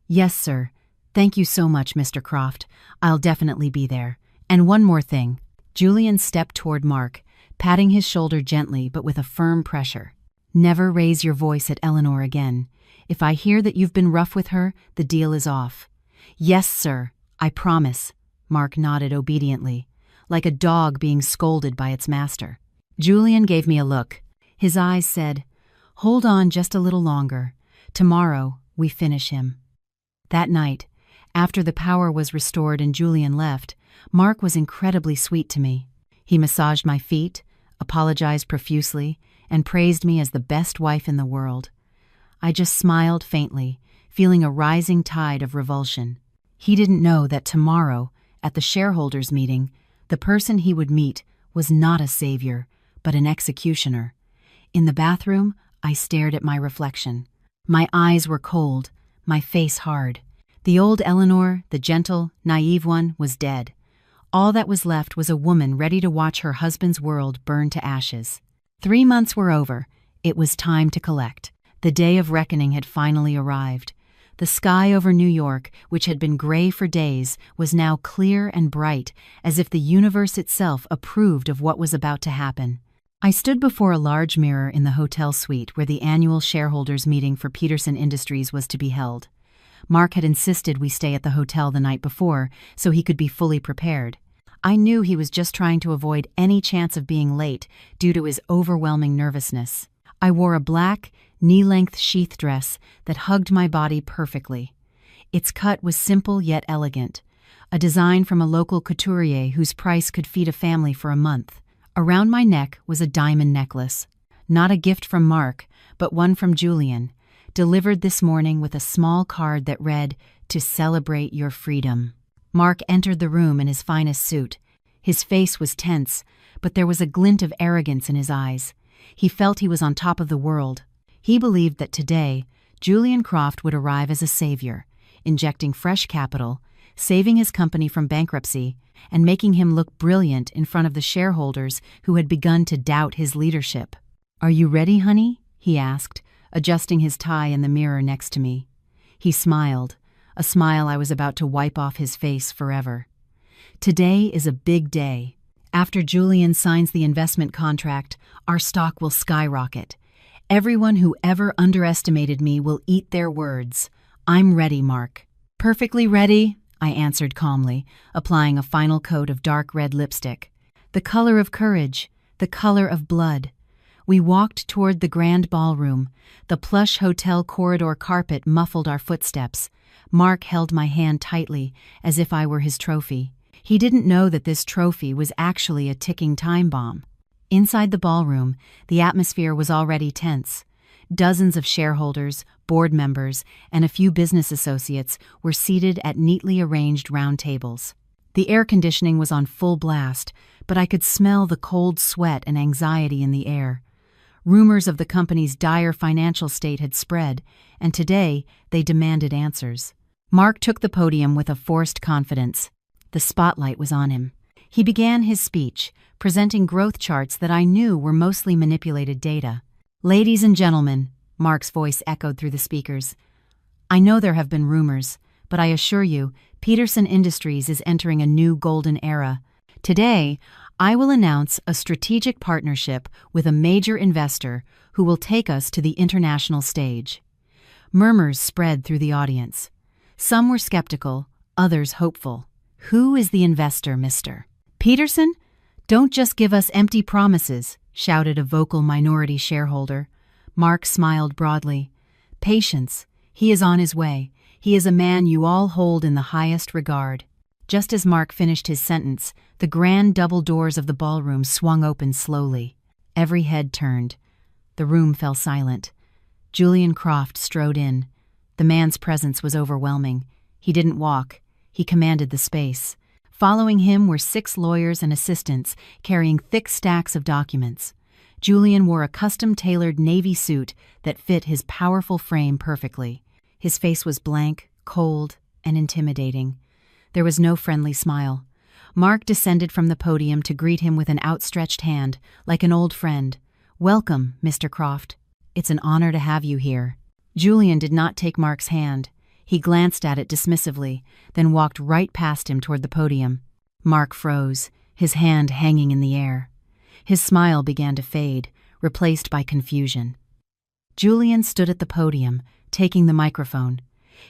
"Yes, sir. Thank you so much, Mr. Croft. I'll definitely be there. And one more thing." Julian stepped toward Mark, patting his shoulder gently but with a firm pressure. "Never raise your voice at Eleanor again. If I hear that you've been rough with her, the deal is off." "Yes, sir. I promise." Mark nodded obediently, like a dog being scolded by its master. Julian gave me a look. His eyes said, "Hold on just a little longer. Tomorrow, we finish him." That night, after the power was restored and Julian left, Mark was incredibly sweet to me. He massaged my feet, apologized profusely, and praised me as the best wife in the world. I just smiled faintly, feeling a rising tide of revulsion. He didn't know that tomorrow, at the shareholders' meeting, the person he would meet was not a savior, but an executioner. In the bathroom, I stared at my reflection. My eyes were cold, my face hard. The old Eleanor, the gentle, naive one, was dead. All that was left was a woman ready to watch her husband's world burn to ashes. 3 months were over. It was time to collect. The day of reckoning had finally arrived. The sky over New York, which had been gray for days, was now clear and bright, as if the universe itself approved of what was about to happen. I stood before a large mirror in the hotel suite where the annual shareholders' meeting for Peterson Industries was to be held. Mark had insisted we stay at the hotel the night before so he could be fully prepared. I knew he was just trying to avoid any chance of being late due to his overwhelming nervousness. I wore a black, knee-length sheath dress that hugged my body perfectly. Its cut was simple yet elegant, a design from a local couturier whose price could feed a family for a month. Around my neck was a diamond necklace, not a gift from Mark, but one from Julian, delivered this morning with a small card that read, "To celebrate your freedom." Mark entered the room in his finest suit. His face was tense, but there was a glint of arrogance in his eyes. He felt he was on top of the world. He believed that today, Julian Croft would arrive as a savior, injecting fresh capital, saving his company from bankruptcy, and making him look brilliant in front of the shareholders who had begun to doubt his leadership. "Are you ready, honey?" he asked, adjusting his tie in the mirror next to me. He smiled, a smile I was about to wipe off his face forever. Today is a big day. After Julian signs the investment contract, our stock will skyrocket. Everyone who ever underestimated me will eat their words. I'm ready, Mark. Perfectly ready, I answered calmly, applying a final coat of dark red lipstick. The color of courage, the color of blood. We walked toward the grand ballroom. The plush hotel corridor carpet muffled our footsteps. Mark held my hand tightly, as if I were his trophy. He didn't know that this trophy was actually a ticking time bomb. Inside the ballroom, the atmosphere was already tense. Dozens of shareholders, board members, and a few business associates were seated at neatly arranged round tables. The air conditioning was on full blast, but I could smell the cold sweat and anxiety in the air. Rumors of the company's dire financial state had spread, and today they demanded answers. Mark took the podium with a forced confidence. The spotlight was on him. He began his speech, presenting growth charts that I knew were mostly manipulated data. "Ladies and gentlemen," Mark's voice echoed through the speakers, "I know there have been rumors, but I assure you, Peterson Industries is entering a new golden era. Today, I will announce a strategic partnership with a major investor who will take us to the international stage." Murmurs spread through the audience. Some were skeptical, others hopeful. "Who is the investor, Mr. Peterson? Don't just give us empty promises," shouted a vocal minority shareholder. Mark smiled broadly. "Patience. He is on his way. He is a man you all hold in the highest regard." Just as Mark finished his sentence, the grand double doors of the ballroom swung open slowly. Every head turned. The room fell silent. Julian Croft strode in. The man's presence was overwhelming. He didn't walk. He commanded the space. Following him were 6 lawyers and assistants carrying thick stacks of documents. Julian wore a custom-tailored navy suit that fit his powerful frame perfectly. His face was blank, cold, and intimidating. There was no friendly smile. Mark descended from the podium to greet him with an outstretched hand, like an old friend. "Welcome, Mr. Croft. It's an honor to have you here." Julian did not take Mark's hand. He glanced at it dismissively, then walked right past him toward the podium. Mark froze, his hand hanging in the air. His smile began to fade, replaced by confusion. Julian stood at the podium, taking the microphone.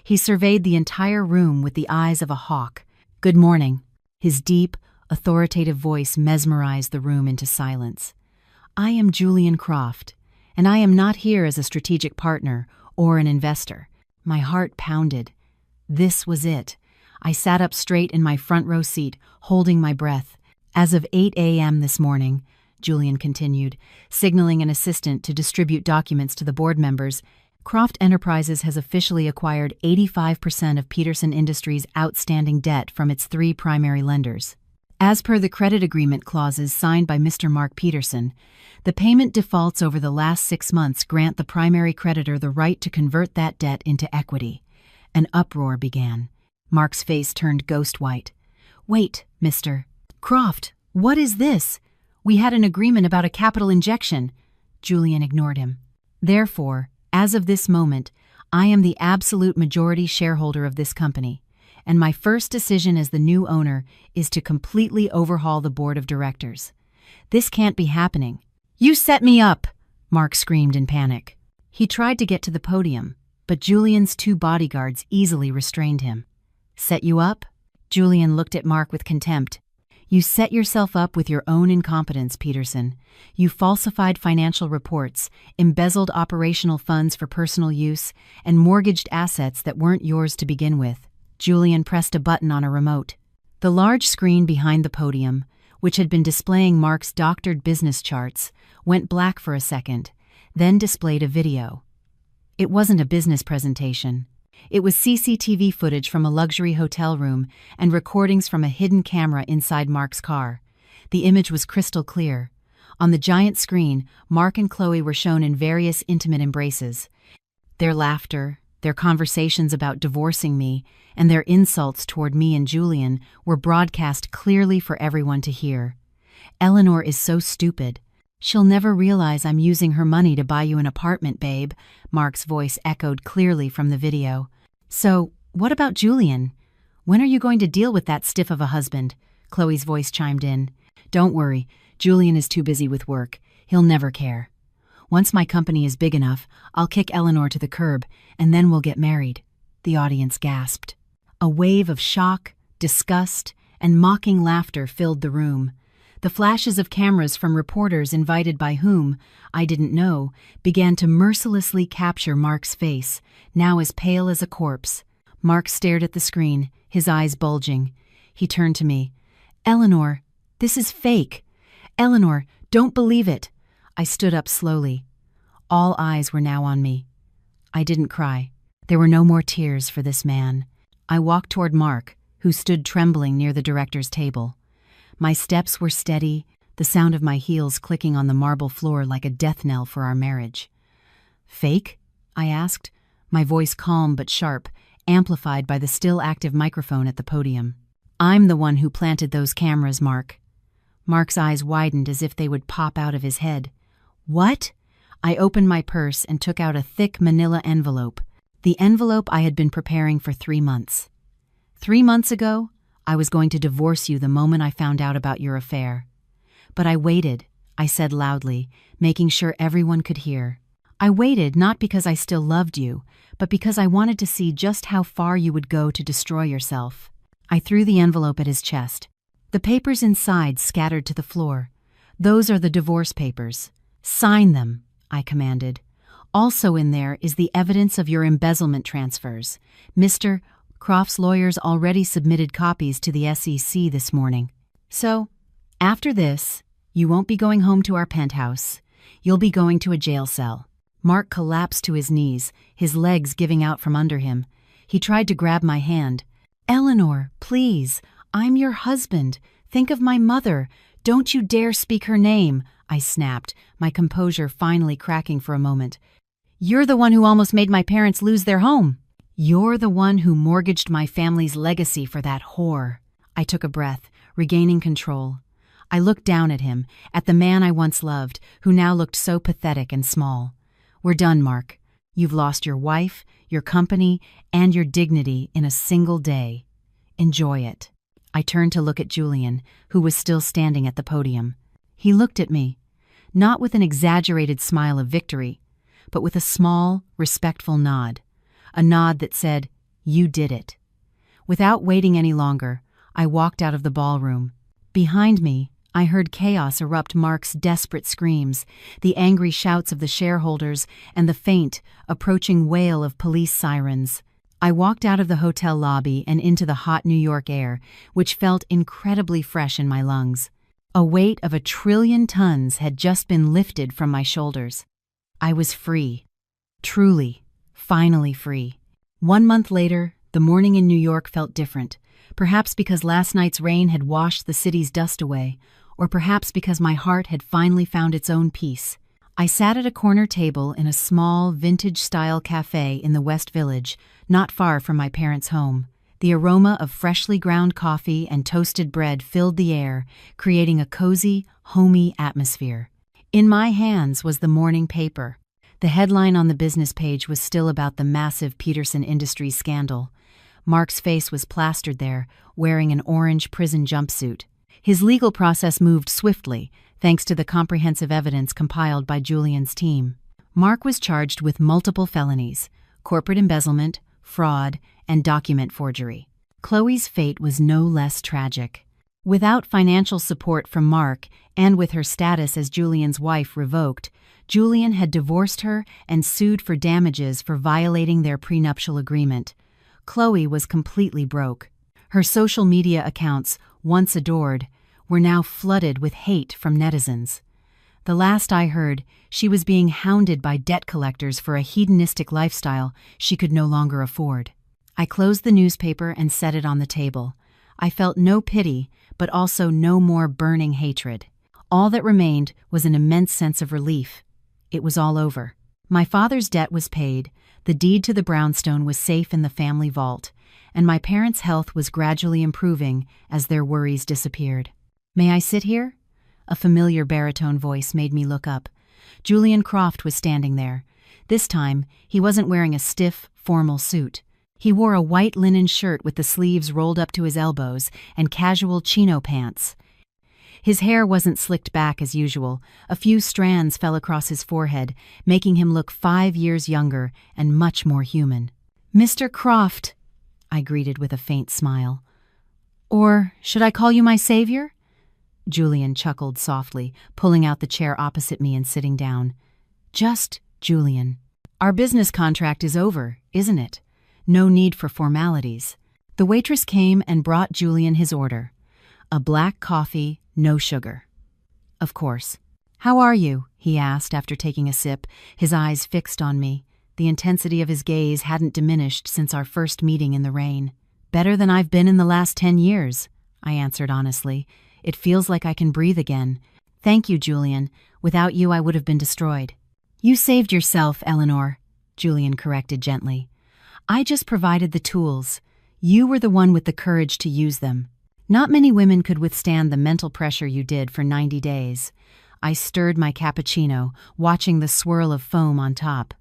He surveyed the entire room with the eyes of a hawk. "Good morning." His deep, authoritative voice mesmerized the room into silence. "I am Julian Croft, and I am not here as a strategic partner or an investor." My heart pounded. This was it. I sat up straight in my front row seat, holding my breath. "As of 8 a.m. this morning," Julian continued, signaling an assistant to distribute documents to the board members, "Croft Enterprises has officially acquired 85% of Peterson Industries' outstanding debt from its 3 primary lenders. As per the credit agreement clauses signed by Mr. Mark Peterson, the payment defaults over the last 6 months grant the primary creditor the right to convert that debt into equity." An uproar began. Mark's face turned ghost white. "Wait, Mr. Croft, what is this? We had an agreement about a capital injection." Julian ignored him. "Therefore, as of this moment, I am the absolute majority shareholder of this company, and my first decision as the new owner is to completely overhaul the board of directors. This can't be happening." "You set me up!" Mark screamed in panic. He tried to get to the podium, but Julian's 2 bodyguards easily restrained him. "Set you up?" Julian looked at Mark with contempt. "You set yourself up with your own incompetence, Peterson. You falsified financial reports, embezzled operational funds for personal use, and mortgaged assets that weren't yours to begin with." Julian pressed a button on a remote. The large screen behind the podium, which had been displaying Mark's doctored business charts, went black for a second, then displayed a video. It wasn't a business presentation. It was CCTV footage from a luxury hotel room and recordings from a hidden camera inside Mark's car. The image was crystal clear. On the giant screen, Mark and Chloe were shown in various intimate embraces. Their laughter, their conversations about divorcing me, and their insults toward me and Julian were broadcast clearly for everyone to hear. "Eleanor is so stupid. She'll never realize I'm using her money to buy you an apartment, babe," Mark's voice echoed clearly from the video. "So, what about Julian? When are you going to deal with that stiff of a husband?" Chloe's voice chimed in. "Don't worry, Julian is too busy with work. He'll never care. Once my company is big enough, I'll kick Eleanor to the curb, and then we'll get married." The audience gasped. A wave of shock, disgust, and mocking laughter filled the room. The flashes of cameras from reporters invited by whom, I didn't know, began to mercilessly capture Mark's face, now as pale as a corpse. Mark stared at the screen, his eyes bulging. He turned to me. "Eleanor, this is fake. Eleanor, don't believe it." I stood up slowly. All eyes were now on me. I didn't cry. There were no more tears for this man. I walked toward Mark, who stood trembling near the director's table. My steps were steady, the sound of my heels clicking on the marble floor like a death knell for our marriage. "Fake?" I asked, my voice calm but sharp, amplified by the still active microphone at the podium. "I'm the one who planted those cameras, Mark." Mark's eyes widened as if they would pop out of his head. "What?" I opened my purse and took out a thick manila envelope, the envelope I had been preparing for 3 months. 3 months ago, I was going to divorce you the moment I found out about your affair. But I waited, I said loudly, making sure everyone could hear. I waited not because I still loved you, but because I wanted to see just how far you would go to destroy yourself. I threw the envelope at his chest. The papers inside scattered to the floor. "Those are the divorce papers. Sign them," I commanded. "Also in there is the evidence of your embezzlement transfers. Mr. Croft's lawyers already submitted copies to the SEC this morning. So, after this, you won't be going home to our penthouse. You'll be going to a jail cell." Mark collapsed to his knees, his legs giving out from under him. He tried to grab my hand. "Eleanor, please, I'm your husband. Think of my mother. Don't you dare speak her name," I snapped, my composure finally cracking for a moment. "You're the one who almost made my parents lose their home. You're the one who mortgaged my family's legacy for that whore." I took a breath, regaining control. I looked down at him, at the man I once loved, who now looked so pathetic and small. "We're done, Mark. You've lost your wife, your company, and your dignity in a single day. Enjoy it." I turned to look at Julian, who was still standing at the podium. He looked at me, not with an exaggerated smile of victory, but with a small, respectful nod. A nod that said, "You did it." Without waiting any longer, I walked out of the ballroom. Behind me, I heard chaos erupt. Mark's desperate screams, the angry shouts of the shareholders, and the faint, approaching wail of police sirens. I walked out of the hotel lobby and into the hot New York air, which felt incredibly fresh in my lungs. A weight of 1 trillion tons had just been lifted from my shoulders. I was free. Truly, finally free. 1 month later, the morning in New York felt different, perhaps because last night's rain had washed the city's dust away, or perhaps because my heart had finally found its own peace. I sat at a corner table in a small, vintage-style cafe in the West Village, not far from my parents' home. The aroma of freshly ground coffee and toasted bread filled the air, creating a cozy, homey atmosphere. In my hands was the morning paper. The headline on the business page was still about the massive Peterson Industries scandal. Mark's face was plastered there, wearing an orange prison jumpsuit. His legal process moved swiftly, thanks to the comprehensive evidence compiled by Julian's team. Mark was charged with multiple felonies: corporate embezzlement, fraud, and document forgery. Chloe's fate was no less tragic. Without financial support from Mark, and with her status as Julian's wife revoked, Julian had divorced her and sued for damages for violating their prenuptial agreement. Chloe was completely broke. Her social media accounts, once adored, were now flooded with hate from netizens. The last I heard, she was being hounded by debt collectors for a hedonistic lifestyle she could no longer afford. I closed the newspaper and set it on the table. I felt no pity, but also no more burning hatred. All that remained was an immense sense of relief. It was all over. My father's debt was paid, the deed to the brownstone was safe in the family vault, and my parents' health was gradually improving as their worries disappeared. "May I sit here?" A familiar baritone voice made me look up. Julian Croft was standing there. This time, he wasn't wearing a stiff, formal suit. He wore a white linen shirt with the sleeves rolled up to his elbows and casual chino pants. His hair wasn't slicked back as usual. A few strands fell across his forehead, making him look 5 years younger and much more human. "Mr. Croft," I greeted with a faint smile. "Or should I call you my savior?" Julian chuckled softly, pulling out the chair opposite me and sitting down. "Just Julian. Our business contract is over, isn't it? No need for formalities." The waitress came and brought Julian his order. A black coffee, no sugar. Of course. "How are you?" he asked after taking a sip, his eyes fixed on me. The intensity of his gaze hadn't diminished since our first meeting in the rain. "Better than I've been in the last 10 years, I answered honestly. "It feels like I can breathe again." "Thank you, Julian. Without you, I would have been destroyed." "You saved yourself, Eleanor," Julian corrected gently. "I just provided the tools. You were the one with the courage to use them. Not many women could withstand the mental pressure you did for 90 days. I stirred my cappuccino, watching the swirl of foam on top.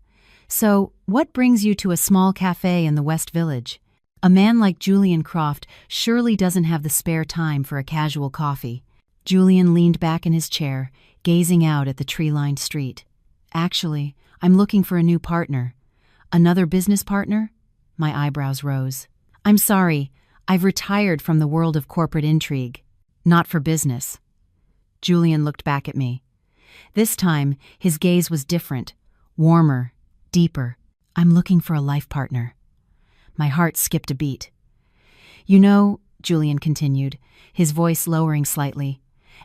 "So, what brings you to a small cafe in the West Village? A man like Julian Croft surely doesn't have the spare time for a casual coffee." Julian leaned back in his chair, gazing out at the tree-lined street. "Actually, I'm looking for a new partner." "Another business partner?" My eyebrows rose. "I'm sorry, I've retired from the world of corporate intrigue. Not for business." Julian looked back at me. This time, his gaze was different, warmer, deeper. "I'm looking for a life partner." My heart skipped a beat. "You know," Julian continued, his voice lowering slightly,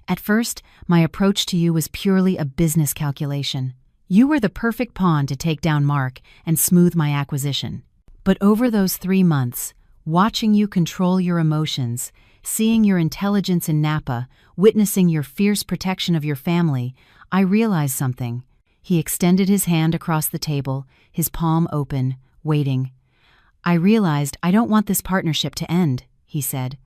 "at first, my approach to you was purely a business calculation. You were the perfect pawn to take down Mark and smooth my acquisition. But over those 3 months, watching you control your emotions, seeing your intelligence in Napa, witnessing your fierce protection of your family, I realized something." He extended his hand across the table, his palm open, waiting. "I realized I don't want this partnership to end," he said.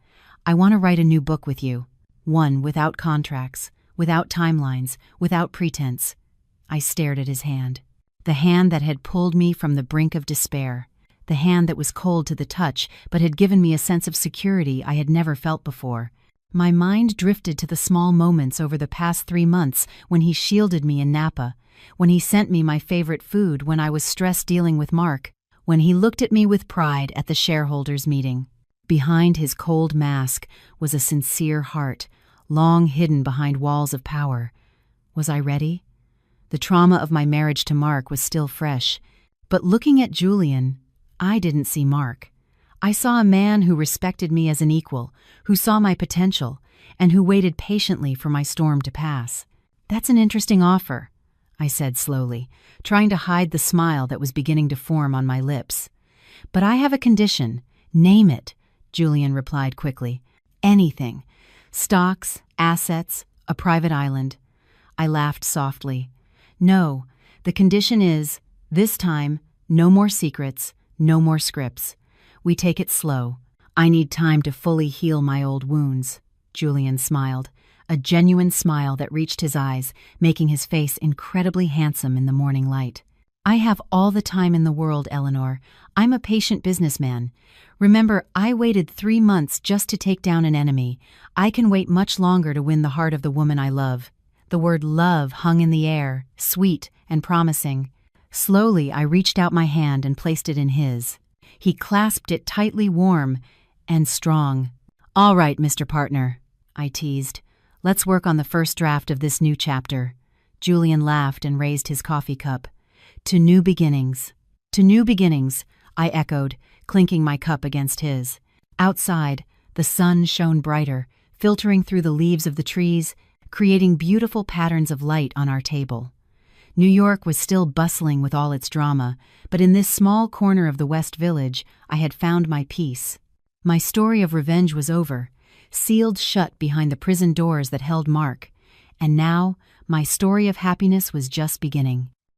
"I want to write a new book with you. One without contracts, without timelines, without pretense." I stared at his hand. The hand that had pulled me from the brink of despair. The hand that was cold to the touch, but had given me a sense of security I had never felt before. My mind drifted to the small moments over the past 3 months when he shielded me in Napa, when he sent me my favorite food when I was stressed dealing with Mark, when he looked at me with pride at the shareholders' meeting. Behind his cold mask was a sincere heart, long hidden behind walls of power. Was I ready? The trauma of my marriage to Mark was still fresh, but looking at Julian, I didn't see Mark. I saw a man who respected me as an equal, who saw my potential, and who waited patiently for my storm to pass. "That's an interesting offer," I said slowly, trying to hide the smile that was beginning to form on my lips. "But I have a condition." "Name it," Julian replied quickly. "Anything. Stocks, assets, a private island." I laughed softly. "No, the condition is, this time, no more secrets, no more scripts. We take it slow. I need time to fully heal my old wounds." Julian smiled, a genuine smile that reached his eyes, making his face incredibly handsome in the morning light. "I have all the time in the world, Eleanor. I'm a patient businessman. Remember, I waited 3 months just to take down an enemy. I can wait much longer to win the heart of the woman I love." The word love hung in the air, sweet and promising. Slowly, I reached out my hand and placed it in his. He clasped it tightly, warm and strong. "All right, Mr. Partner," I teased. "Let's work on the first draft of this new chapter." Julian laughed and raised his coffee cup. "To new beginnings." "To new beginnings," I echoed, clinking my cup against his. Outside, the sun shone brighter, filtering through the leaves of the trees, creating beautiful patterns of light on our table. New York was still bustling with all its drama, but in this small corner of the West Village, I had found my peace. My story of revenge was over, sealed shut behind the prison doors that held Mark, and now my story of happiness was just beginning.